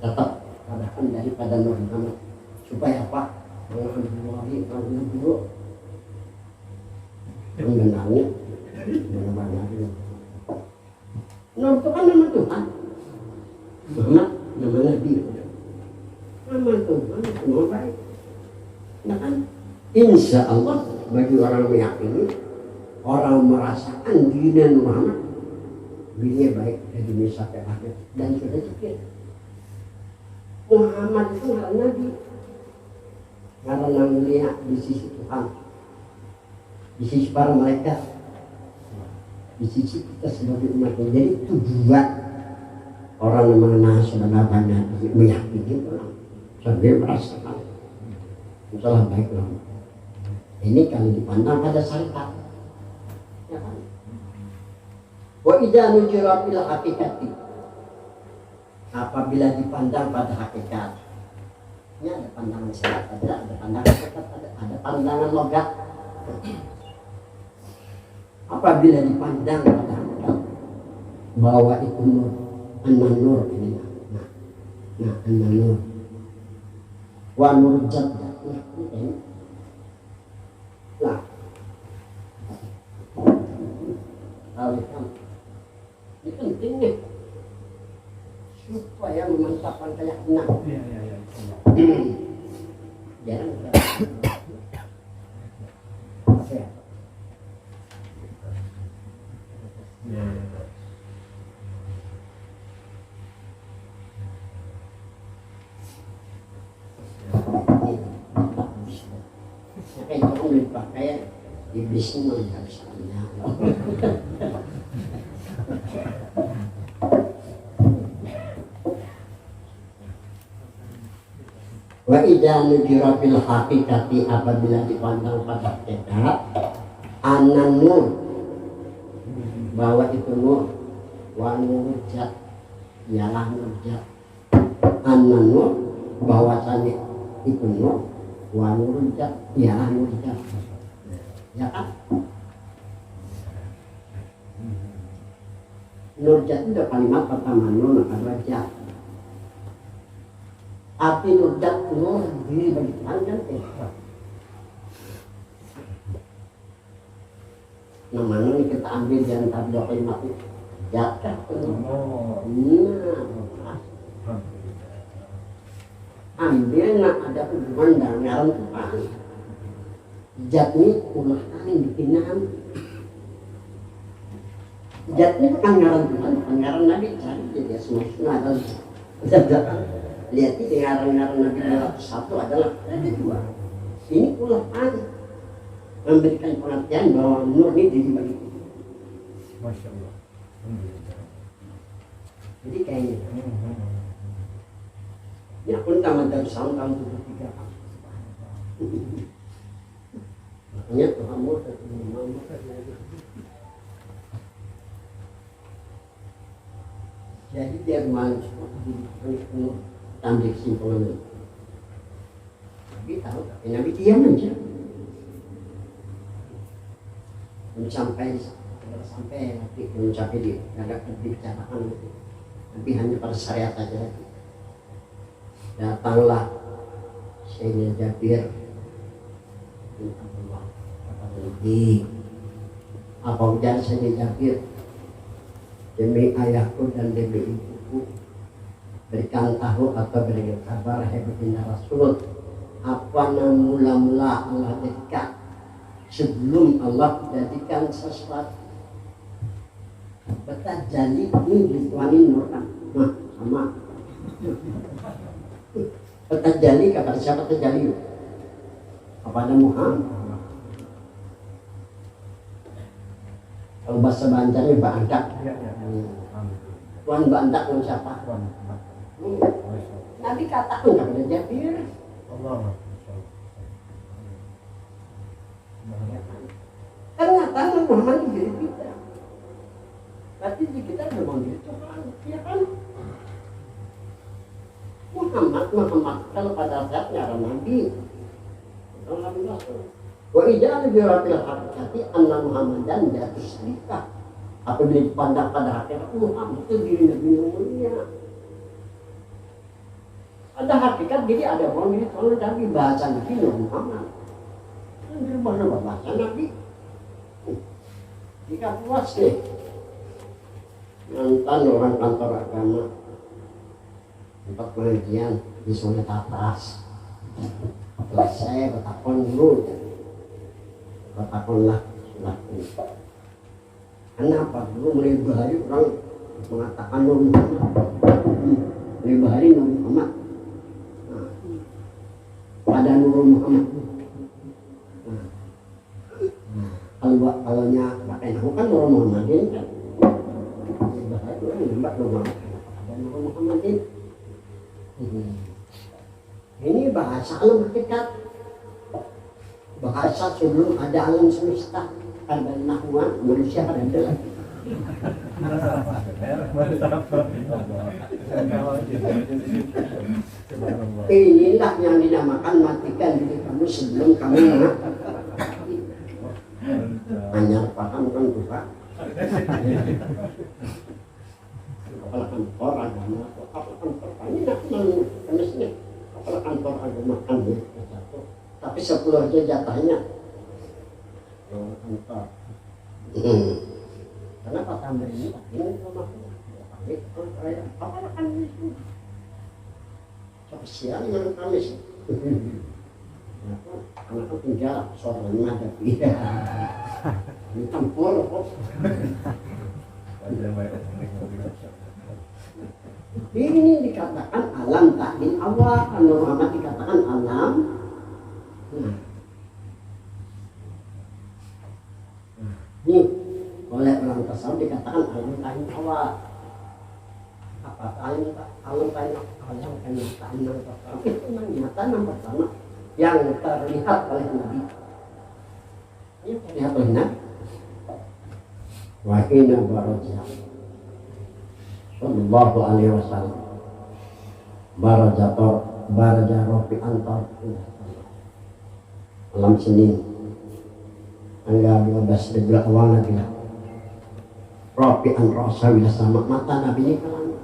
tetap katakan daripada Nur Muhammad supaya apa? Alhamdulillah dulu mengenalnya mana-mana dulu. Nur itu kan nama Tuhan. Muhammad nama Nabi. Nama Tuhan semua baik. Nah kan, insya Allah bagi orang meyakini, orang merasakan dirinya Muhammad, dirinya baik dari dunia sampai akhir dan sudah zikir. Muhammad itu adalah Nabi karena mulia di sisi Tuhan, di sisi para malaikat, di sisi kita sebagai umatnya. Jadi tujuan orang yang mengenal sebenarnya meyakini orang sampai merasakan salah baik orang. Ini kalau dipandang pada syariat, ya kan? Wa idza nujira bil haqiqati, apabila dipandang pada hakikat. Ini ada pandangan syariat, ada pandangan hakikat, ada pandangan logat. Apabila dipandang pada hakikat bahwa itu nur, an-nur ini. Nah, an-nur. Wa nur jaddah. Nah, ini pentingnya supaya memantapkan keyakinan. Jangan kayak orang dipakai iblis melihat sana. Wa idza nujira bil haqiqati, apabila dipandang pada hakikat, anan nur, bahwa itu nur, wa nurjat, ialah nurjat, anan nur, bahwasanya itu nur, wa nurjat, ialah nurjat, ya kan? Nurjat itu kalimat pertama, nur kedua jat. Arti nurjat nur diri bagi Tuhan kan namanya ini kita ambil di antara dua kalimat itu jatah ambil nak ada hubungan dengan Tuhan. Jat ini ulah yang bikinan. Jat ini bukan ngaran Tuhan, bukan ngaran Nabi, cari jadi semua adalah jat. Lihat ini ngaran-ngaran Nabi 201 adalah ada dua. Ini ulah memberikan pengertian bahwa nur ini diri bagi kita. Masya Allah. Jadi kayaknya ya pun tamat dari tahun 73 makanya Tuhan mau jadi dia masuk di ambil kesimpulan. Nabi tahu, tapi Nabi diam aja. Sampai nanti mencapai di ada dibicarakan nanti. Nabi hanya pada syariat saja. Datanglah Sayyidina Jabir bin Abdullah kata Nabi, apa ujar Sayyidina Jabir, demi ayahku dan demi ibuku, berikan tahu atau berikan kabar hebatnya Rasul apa yang mula-mula Allah jadikan sebelum Allah jadikan sesuatu. Betul jadi ini dituanin nur kan, nah sama. Terjadi kepada siapa terjadi? Kepada Muhammad. Kalau bahasa Banjarnya Bandak. Tuan Bandak dengan siapa? Nabi katakan kepada Jabir. Ternyata Muhammad itu diri kita. Berarti kita memang diri Tuhan, ya kan? Muhammad kalau pada saatnya ada Nabi Rasul. Wa idza nujira fil haqiqati anna Muhammadan jatuh syarikah. apabila dipandang pada hakikat Muhammad itu diri Nabi mulia. Ada hakikat jadi ada orang diri Tuhan tapi bahasa Nabi Muhammad. Berubah bahasa Nabi. Jika puas nih mantan orang kantor agama tempat pengajian di Sungai Tatras selesai bertakon dulu bertakonlah selaku kenapa dulu mulai bahari orang mengatakan Nur Muhammad mulai bahari Nur Muhammad pada Nur Muhammad kalaunya pakai nama kan Nur Muhammadin kan bahari orang nampak Nur Muhammad ada Nur Muhammadin. Ini bahasa alam hakikat, bahasa sebelum ada alam semesta, ada nahwan manusia ada dalam. Inilah yang dinamakan matikan diri kamu sebelum kamu mati. Hanya paham kan Tuhan? Kepala kantor agama, kepala kantor ini nak mestinya kepala kantor agama ambil satu, tapi 10 aja jatahnya kepala kantor. Kenapa tambah ini? Ini rumahnya. Kepala kan itu. Spesial yang kami sih. Anak penjara soalnya ada dia. Ini tempur kok. Ini dikatakan alam takdir awal, kalau Muhammad dikatakan alam. Ini oleh orang tasawuf dikatakan alam takdir awal. Apa alam takdir awal itu nyata yang pertama yang terlihat oleh Nabi. Yang terlihat oleh Nabi. Wahina barajah sallallahu alaihi wasallam barajah rofi antar malam Senin tanggal 12 bulan awal Nabi rofi an rasa bila sama mata Nabi ini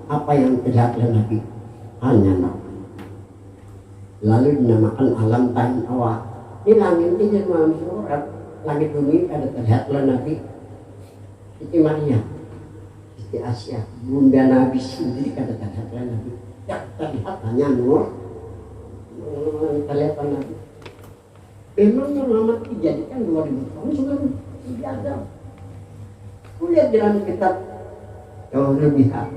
apa yang terlihat oleh Nabi hanya Nabi lalu dinamakan alam tain awal. Ini langit ini jadi malam surat langit bumi ada terlihat oleh Nabi. Siti Maria, Siti Asia, Bunda Nabi sendiri kata-kata Nabi. Yang terlihat hanya nur, terlihat Nabi. Memang Muhammad dijadikan 2000 tahun sebelum Nabi Adam. Kulihat dalam kitab Tauhidiyah.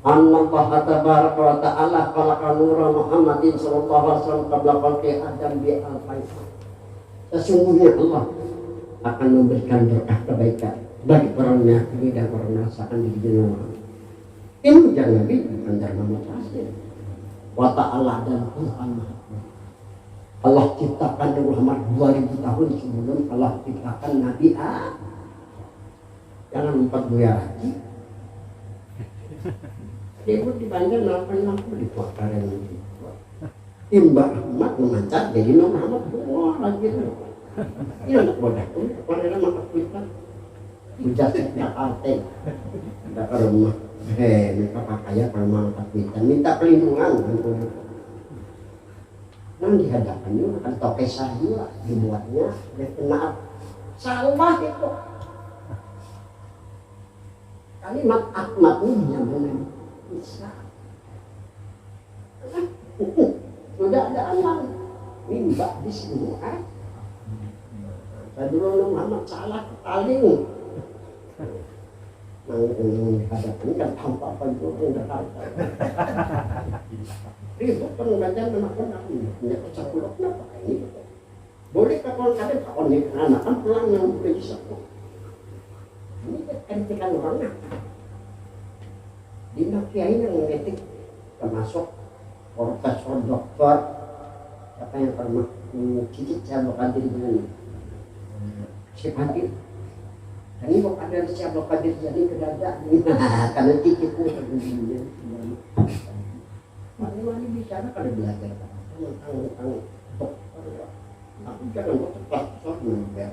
Allah tabaraka wa ta'ala khalaqa nura Muhammadin sallallahu alaihi wasallam qabla khalqi Adam bi alfain. Sesungguhnya Allah akan memberikan berkah kebaikan bagi orang meyakini dan orang merasakan di dunia Muhammad. Ini jangan Nabi bukan dari Muhammad Rasul. Wa ta'ala dan Tuhan Maha. Allah ciptakan Muhammad 2000 tahun sebelum Allah ciptakan Nabi Adam. Jangan lupa buaya lagi. Dia pun dipanggil di kuakaran ini. Mbak Ahmad memancat jadi Muhammad wah lagi tu. Ini anak bodoh tu, orang yang makan kuitan. Bujat Jakarta, tidak ke rumah. Mereka pakaian kalau makan kuitan, minta perlindungan. Nah di hadapannya akan toke sayur dibuatnya dan kena salah itu. Kalimat Ahmad ini yang benar bisa. Sudah ada anak mimba di semua. Dulu Muhammad salah paling. Nang hadapan kan tanpa apa itu yang Jakarta. Ribut pengajar anak-anak ini, punya kecakulok kenapa ini? Boleh kapal kadang kapal ni anak kan pulang yang boleh disapuk. Ini kan orangnya. Di Kiai yang mengetik termasuk profesor doktor siapa yang pernah cicit saya Qadir dengan Syekh Hadir. Dan ini kok ada Syekh Qadir jadi kedada karena cicitnya begini. Wali-wali bicara kalau belajar tentang dokter. Aku jangan kok tepat soal membayar.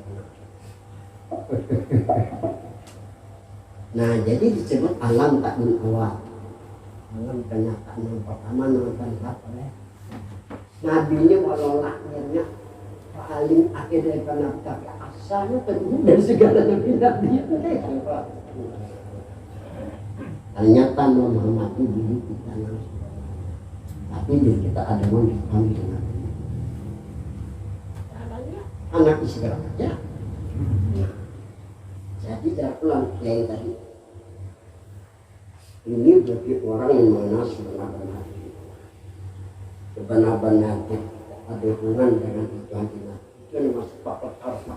Nah, jadi disebut alam takmin awal. Alam kenyataan yang pertama dibuat oleh Nabi ini, walau lahirnya paling akhir daripada Nabi, tapi asalnya penuh dari segala nabi-nabi itu deh. Ternyata Muhammad itu diri kita langsung, tapi diri kita ada mau dipanggil Nabi. Caranya anak segera aja. Jadi jarak ulang yang tadi ini berarti orang yang mana sebenar-benar ada hubungan dengan Tuhan kita. Itu yang masuk pakar arba.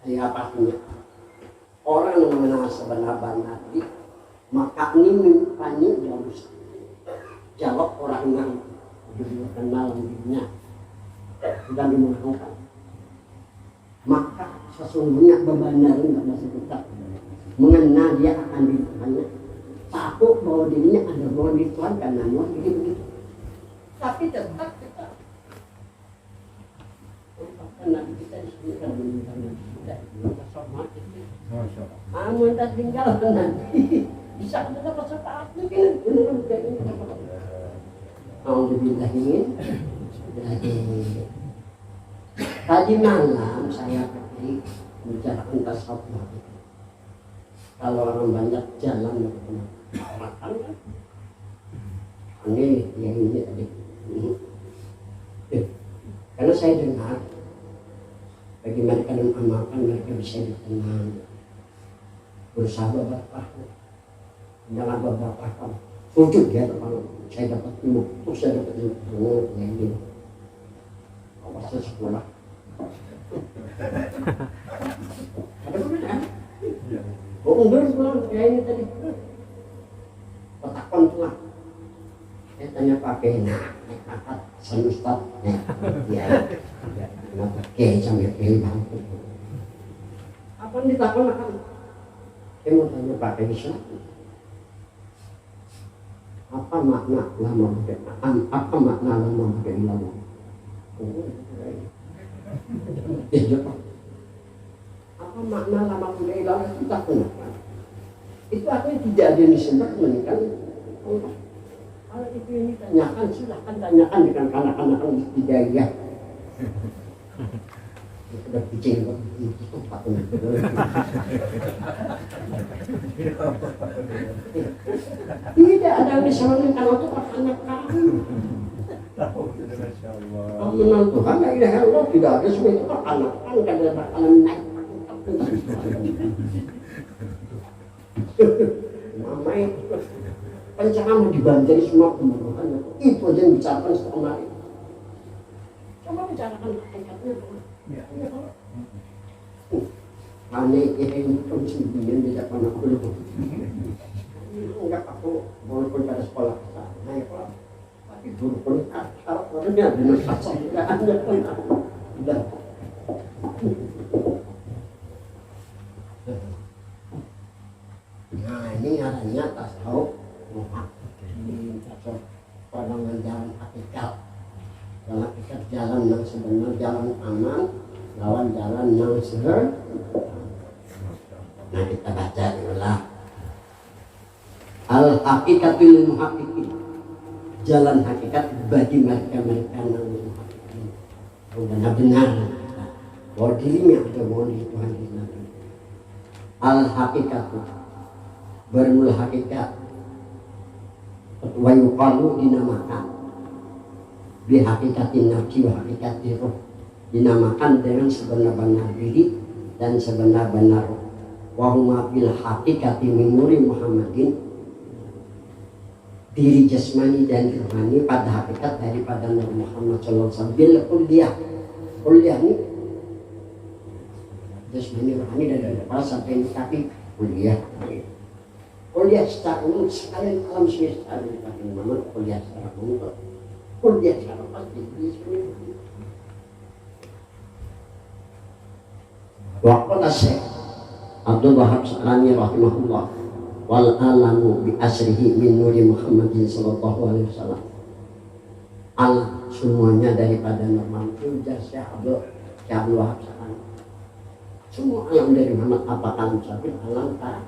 Ya pastinya orang yang mengenal sebenar-benar maka ini mintanya jawab orang yang kenal dirinya dan dimulakan, maka sesungguhnya benar nggak masih tetap mengenal dia akan ditanya satu bahwa dirinya ada bahwa di Tuhan karena mau begitu, tapi tetap kita karena kita disebutkan dengan tidak sama itu amun tak tinggal nanti bisa kita bersepakat mungkin benar ini mau dibilangin. Tadi malam saya pergi membicarakan tasawuf. Kalau orang banyak jalan makan kan, ini yang ini tadi. Karena saya dengar bagi mereka yang amalkan mereka bisa ditenang, berusaha beberapa, jangan beberapa kali. Wujud ya kalau saya dapat ilmu, saya dapat ilmu yang ini. Awasnya sekolah. Ada mana kan? Oh enggak sekolah kayak ini tadi. Petakon tuh. Saya tanya pakai naik angkat sang ustad. Ya. Kenapa kayak sampai pilih bangku? Apa yang ditakon akan? Saya mau tanya pakai Islam. Apa makna lama budaya? Apa makna lama budaya lama? Apa makna lama budaya lama itu tak kenapa? Itu artinya tidak ada yang disebut menikah. Kalau itu yang ditanyakan silahkan tanyakan dengan kanak-kanak hidayah. Sudah kucing kok itu patungnya. Tidak ada yang disamakan kalau itu anak kamu. Menurut Tuhan la ilaha illallah tidak ada semua itu anak kan kada bakalan naik. Mamai pencerahan dibanjiri semua pembunuhan itu aja yang bicarakan setengah hari. Coba bicarakan hakikatnya. Ya. Aneh yang konsumsian di depan aku dulu. Enggak aku walaupun pada sekolah naik kelas, tapi guru pun orangnya dengan kasar juga ada pun aku udah. Nah ini adanya tasawuf muhak ini tasawuf pandangan jalan hakikat. Jalan hakikat jalan yang sebenar, jalan aman, lawan jalan yang seher. Nah kita baca itulah al-hakikatul muhaqqiqin, jalan hakikat bagi mereka-mereka yang muhaqqiqin, benar-benar bahwa dirinya ada mohon di Tuhan kita. Al-hakikatu bermula hakikat wa yuqalu dinamakan bi hakikatin nafsi wa hakikatir ruh, dinamakan dengan sebenar-benar diri dan sebenar-benar ruh. Wa huma bil hakikati min nuri Muhammadin, diri jasmani dan rohani pada hakikat daripada Nabi Muhammad sallallahu alaihi wasallam. Bil kuliah ini jasmani rohani dari kepala sampai kaki kuliah secara umum sekalian alam semesta dari Nabi Muhammad, kuliah secara umum, kuliah secara pasti jasmani. Wa qala Syekh Abdul Wahab Sa'lani rahimahullah, wal alamu bi asrihi min nuri Muhammadin sallallahu alaihi wasallam. alam semuanya daripada normal itu Syekh Abdul Wahab sekarang. Semua alam dari mana? Apa alam sabit, alam tak.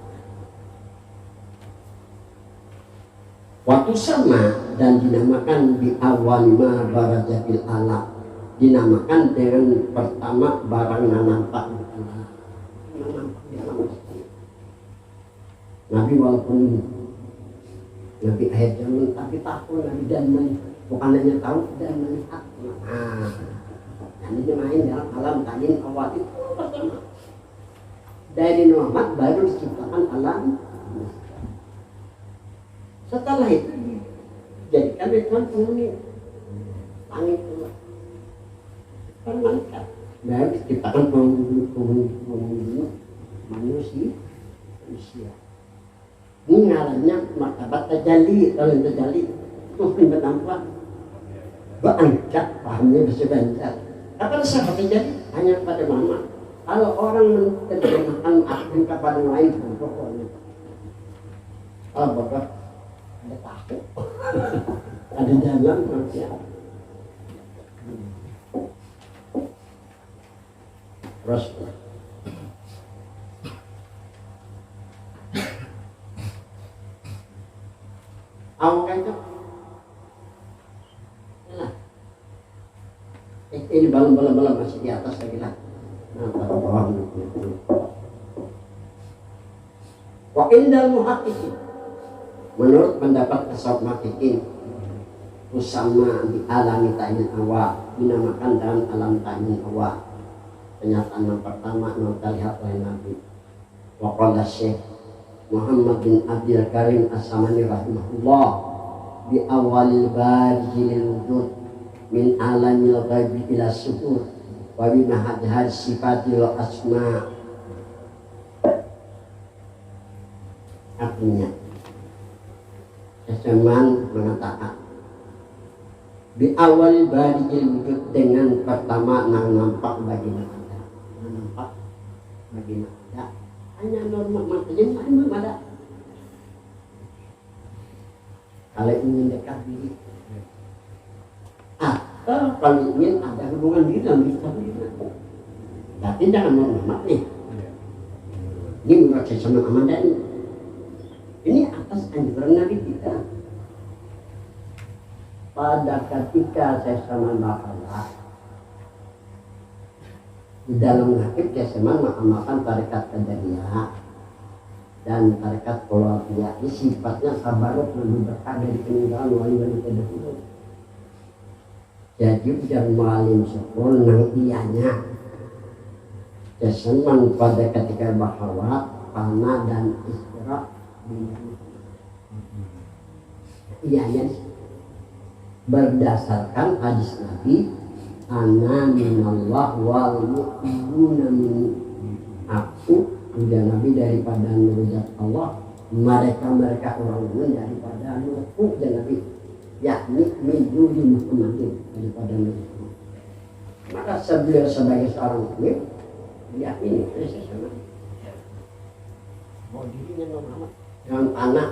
Waktu sama dan dinamakan di awal ma barajatil alam, dinamakan dengan pertama barang nampak di alam. Nabi walaupun Nabi akhir zaman tapi takut Nabi dan melihat, bukan hanya tahu dan melihat. Ini main dalam alam tayin awal itu pertama. Dari Muhammad baru diciptakan alam. Setelah itu dijadikan Tuhan penghuni langit Allah. Malaikat baru diciptakan penghuni manusia. Ini ngarannya martabat tajalli. Kalau tajalli itu bertampak beangkat pahamnya bersebentar. Apa sahabat tajalli hanya pada mama. Kalau orang menerjemahkan akan kepada lain pokoknya bapak ada takut ada jalan manusia. Terus awak itu nah, ini balon-balon masih di atas lagi lah. Wa indal muhaqqiqin, menurut pendapat ashab muhaqqiqin, usama di alami ta'yin awal, dinamakan dalam alam ta'yin awal. Kenyataan yang pertama yang terlihat oleh Nabi. Wa qala Syekh Muhammad bin Abdul Karim As-Samani rahimahullah bi awalil barzil wujud min alamil ghaibi ila syukur wa bi mahadhar sifatil asma. Artinya Seseman mengatakan di awal barzil wujud dengan pertama yang nampak bagi manusia, nampak bagi manusia hanya normal manusia memang ada. Kalau ingin dekat diri atau kalau ingin ada hubungan diri dalam diri, tapi jangan normal nih. Ini menurut saya sama Ahmadani. Ini atas anjuran Nabi kita. Pada ketika saya sama Bapak di dalam nakib saya sama mengamalkan tarekat Qadariyah dan tarekat Qolawiyah. Ini sifatnya sabarut lebih berkah dari peninggalan wali-wali terdahulu. Jadi ujar mualim syukur nang iyanya keseman pada ketika bahwa panah dan istirahat iyanya berdasarkan hadis Nabi ana minallah wal mu'minuna min, aku udah Nabi daripada nurut Allah, mereka orang mukmin daripada nurut dan Nabi, yakni min duri Muhammadin daripada nurut. Maka beliau sebagai seorang mukmin diyakini oleh sesama bahwa dirinya Muhammad dengan anak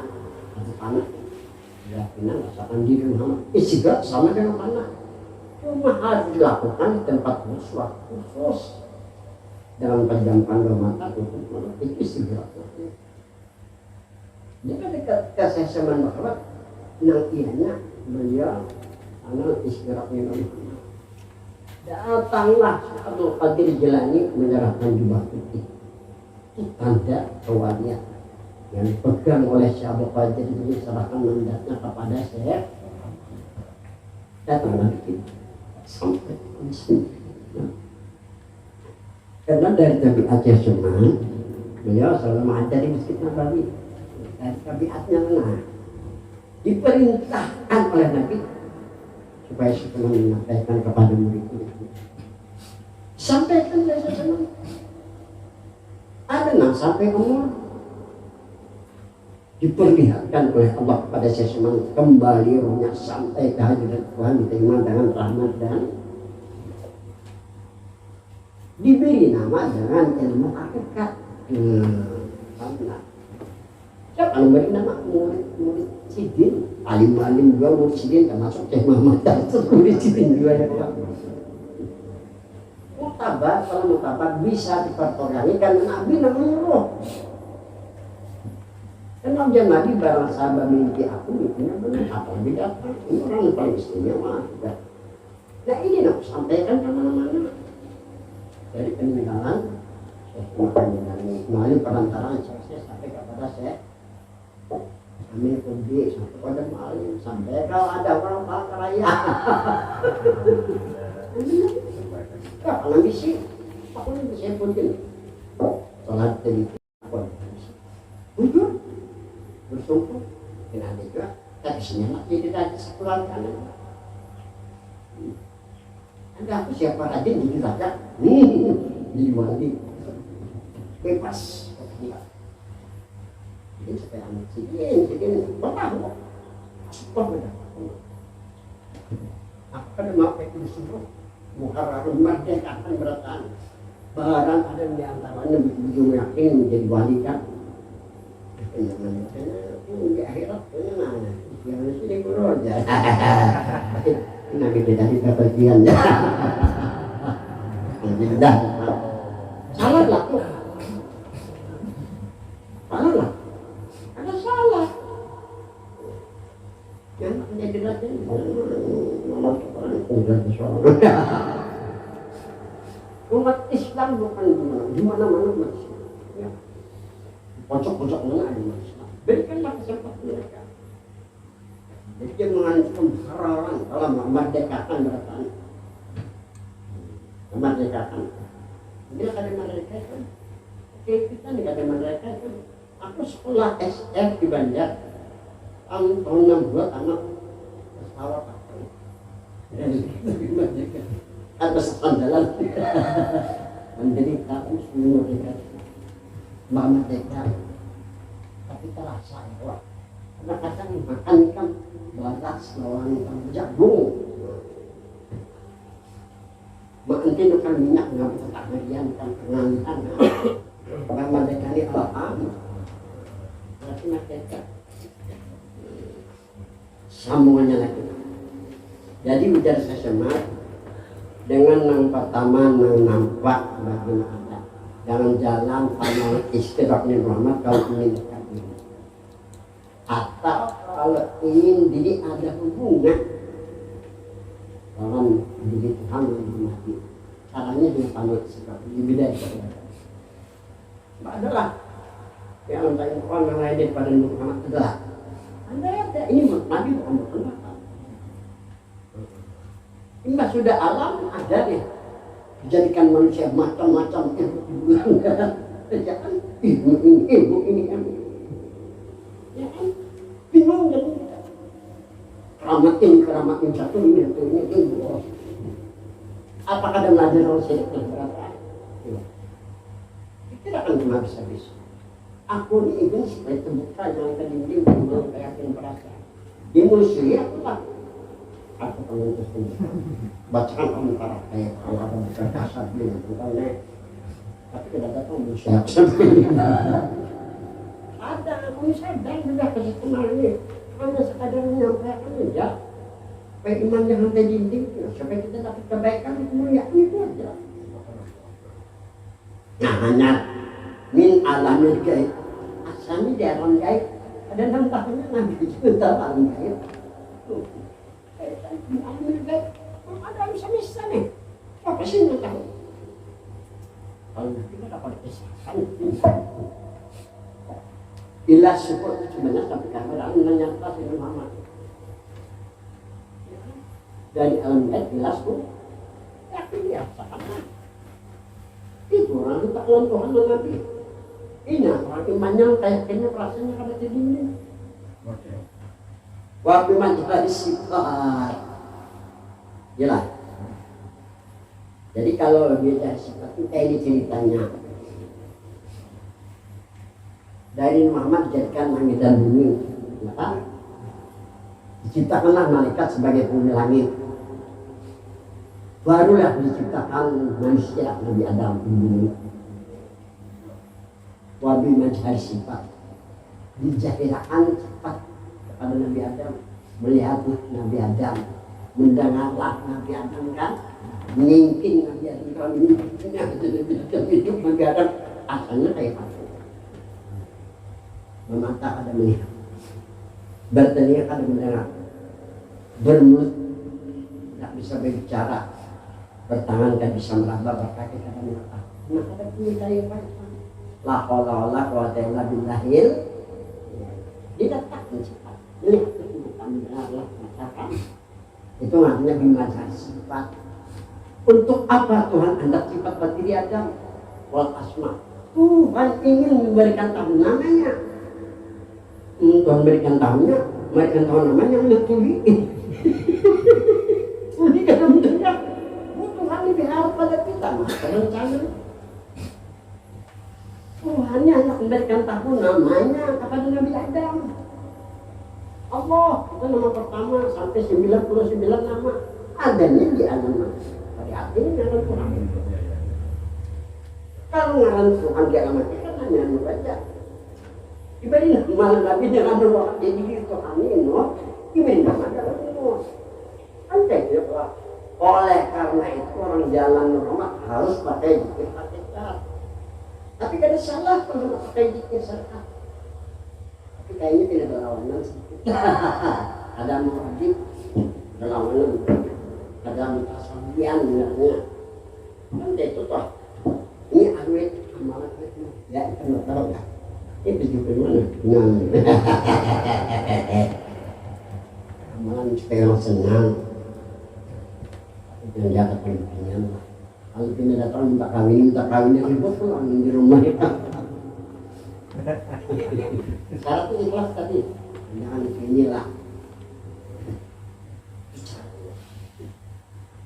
keyakinan rasakan diri Muhammad istighfar sama dengan anak, cuma harus dilakukan di tempat khusus dalam pejamkan dua mata untuk itu istighfar. Jika dekat kesesaman Muhammad nang ianya beliau anak istighfarnya Muhammad, datanglah Abdul Qadir Jilani menyerahkan jubah putih, itu tanda kewalian yang dipegang oleh Syekh Abdul Qadir ini, serahkan mandatnya kepada Syekh. Datang lagi sampai di sini. Karena dari tabiatnya semua, beliau selalu mengajari Masjid Nabawi. Dari tabiatnya diperintahkan oleh Nabi supaya setelah menyampaikan kepada murid-murid, sampaikan dari sesuatu. Ada nang sampai umur diperlihatkan oleh Allah kepada seseorang kembali rohnya sampai ke hadirat Tuhan, diterima dengan rahmat dan diberi nama dengan ilmu hakikat. Siapa yang nama murid Sidin, alim-alim juga murid Sidin, termasuk Syekh Muhammad Darsul murid Sidin juga ya Pak. Mutabat, kalau mutabat bisa dipertorangi karena Nabi namanya roh. Karena dia Nabi barang sahabat mimpi aku, mimpinya benar, apalagi datang, ini orang yang paling istimewa juga. Nah ini aku sampaikan kemana-mana. Dari peninggalan, melalui perantaraan saya sampai kepada saya. Kami pergi sampai pada malam sampai kalau ada orang kaya. Kalau misi, aku nanti saya punten. Salat tadi, jujur, bersungguh, kena juga. Tapi senyap jadi raja sekeluarga. Ada aku siapa raja jadi raja? Jadi wali, bebas. Jadi supaya anak segini, bertahu. Super beda. Aku kan mau itu disuruh. Muharram merdekakan beratan. Barang ada di antaranya ujung yakin menjadi wali kan. Di akhirat mana? Jangan sini guru aja. Nabi beda di bagian ya. Beda. Salah lah tuh. Salah lah. Ada salah. Yang menjadi raja. Umat Islam bukan di mana-mana umat Islam. Ya. Pojok-pojok mana ada umat Islam. Berikanlah kesempatan mereka. Jadi dia mengancam harapan dalam memerdekakan mereka. Memerdekakan. Dia kata memerdekakan. Oke, kita nih kata memerdekakan. Aku sekolah SR di Banjar. Tahun 62 anak pesawat apa? Atas andalan. Menderita semua mereka. Merdeka. Tapi terasa ya. Kadang-kadang makan kan balas lawan jagung. Makan kan minyak nggak bisa tak bagian kan pengalihan. Orang merdeka ini apa? Berarti merdeka. Sambungannya lagi. Jadi ujar saya semat dengan yang pertama nampak bagaimana jalan-jalan sama istirahatnya Muhammad kalau ingin dekat ini. Atau kalau ingin diri ada hubungan dalam diri Tuhan yang mati. Caranya dengan panut sikap berbeda. Tidak adalah yang lain orang yang lain daripada Muhammad adalah. Anda ada ini Nabi bukan berpendapat. Ini sudah alam ada deh. Dijadikan manusia macam-macam ilmu. Jangan ilmu ini. Ya kan? Bingung jadi. Keramatin satu ini. Apakah ada belajar orang sirik dan berapa? Tidak akan cuma habis-habis. Aku ini ingin supaya terbuka jangan ke dinding belum yakin perasaan. Di manusia aku tak. Aku pengen terus bacakan kamu karakter kalau ada bukan kasar dengan bukannya. Tapi tidak datang berusaha. Ada aku sadar sudah ke situ ini. Hanya sekadar menyampaikan aja. Supaya iman jangan ke dinding. Supaya kita dapat kebaikan kemuliaan itu aja. Nah hanya min alamil gaib. Asalnya di alam gaib. Ada 6 tahunnya Nabi juga alam gaib. Di alam gaib. Kalau ada bisa-bisa nih. Apa sih yang tahu? Kalau kita dapat kesaksian. Ilah syukur sebenarnya sampai keadaan menyatakan dengan Muhammad. Dari alam gaib jelas pun. Yakin dia sama. Itu orang itu tak Tuhan dan Nabi. Ini orang imannya kayaknya perasaannya kada jadi. Wabi majlis sifat. Jelas. Jadi kalau beda sifat itu kayak ini ceritanya. Dari Muhammad dijadikan langit dan bumi. Ya, diciptakanlah malaikat sebagai penghuni langit. Barulah diciptakan manusia Nabi Adam ini. Wabi majhar sifat. dijahirkan cepat kepada Nabi Adam, melihat Nabi Adam, mendengarlah Nabi Adam kan, mungkin Nabi Adam kalau hidup Nabi Adam asalnya kayak apa? Memata kada melihat, bertelinga kada mendengar, bermulut tidak bisa berbicara, bertangan tidak bisa meraba, berkaki kada melangkah. Nah kada punya daya apa? La haula wala quwwata illa billahil. Diletakkan cepat, melihat kehidupan Allah katakan. Itu artinya bimaja sifat. Untuk apa Tuhan hendak sifat buat diri Adam? Wal asma. Tuhan ingin memberikan tahu namanya. Tuhan berikan tahunya, memberikan tahu namanya menetuli. Ini kan mendengar. Tuhan lebih harap pada kita, maka rencana. Tuhan yang memberikan tahu namanya kepada Nabi Adam. Allah, itu nama pertama sampai 99 nama. Adanya di alam manusia. Pada artinya ngaran Tuhan. Kalau ngaran Tuhan di alam manusia kan hanya membaca. Ibadah malam Nabi dengan doa jadi Tuhan ini, ibadah malam semua. Antek ya Pak. Oleh karena itu orang jalan rumah harus pakai zikir hakikat. Tapi kada salah kalau pakai zikir syariat. Tapi kayaknya tidak ada lawanan sedikit. Ada murabit, ada lawanan, ada mutasabian sebenarnya. Kan itu toh. Ini awet amalan itu. Ya, kan tahu ya. Ini juga mana? Amalan supaya orang senang. Jangan jatuh pimpinan lah. Kalau pindah datang minta kawin yang ribut pulang di rumah ya. Syarat itu ikhlas tadi. Jangan inilah.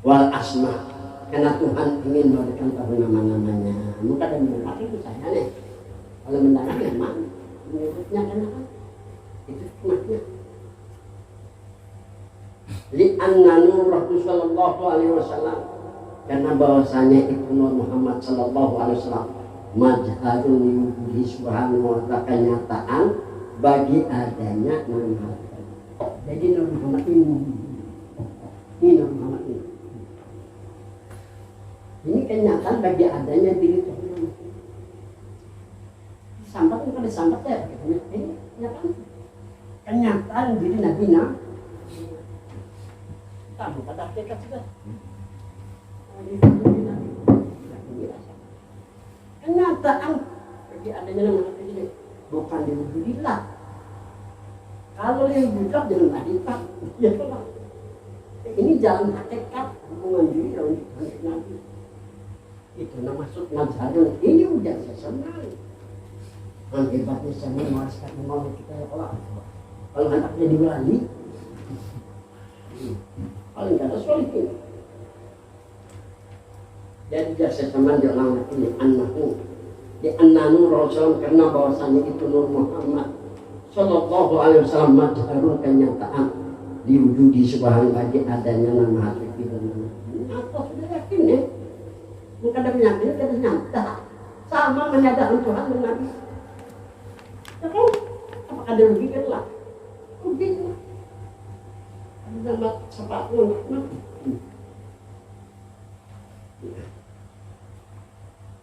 Wal asma. Karena Tuhan ingin memberikan tahu nama-namanya. Muka dan mendengar itu saya nih. Kalau mendengar memang menyebutnya kenapa? Itu hikmahnya. Li'anna nur Rasul sallallahu alaihi wasallam, karena bahwasanya itu Nur Muhammad sallallahu alaihi wasallam majhadun liwujuhi subhanahu wa ta'ala, kenyataan bagi adanya nama. Jadi Nur Muhammad ini Nur Muhammad ini kenyataan bagi adanya diri Tuhan. Sampai itu disambat ya, ini kenyataan diri Nabi Muhammad. Kamu kata hakikat sudah. Kenyataan bagi adanya nama ini bukan diwujudillah. Kalau yang budak jangan hakikat, ya lah. Ini jalan hakikat hubungan diri dengan Nabi. Itu nama maksud mazharun. Ini udah sesenang. Hebatnya saya mewariskan mau kita ya kalau hendak jadi wali. Paling kada solihin. Jadi jasa teman di orang ini anakku di ananu Rasul, karena bahwasanya itu Nur Muhammad sallallahu alaihi wasallam majharun, kenyataan diwujudi subhanahu bagi adanya nama hakiki dan nama. Apa sudah yakin ya? Bukan ada penyakit, kada nyata. Sama menyadari Tuhan dan Nabi. Ya kan? Apakah ada rugi kan lah? Rugi lah. Nama sepatu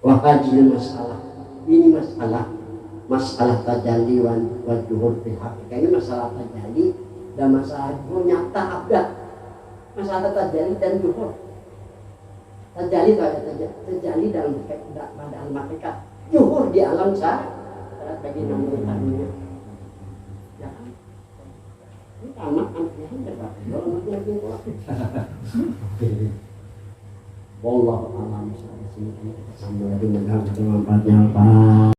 wahajil masalah ini masalah tajalli wa juhur fil haqiqah. Ini masalah tajalli dan masalah juhur nyata ada. Masalah tajalli dan juhur. Tajalli itu ada tajalli dalam keadaan hakikat, juhur di alam syahid bagi namanya. Ya kan? Ini tamat ampihan berapa? Wallahu a'lam. Sampai sini kita sambung lagi dengan manfaatnya apa?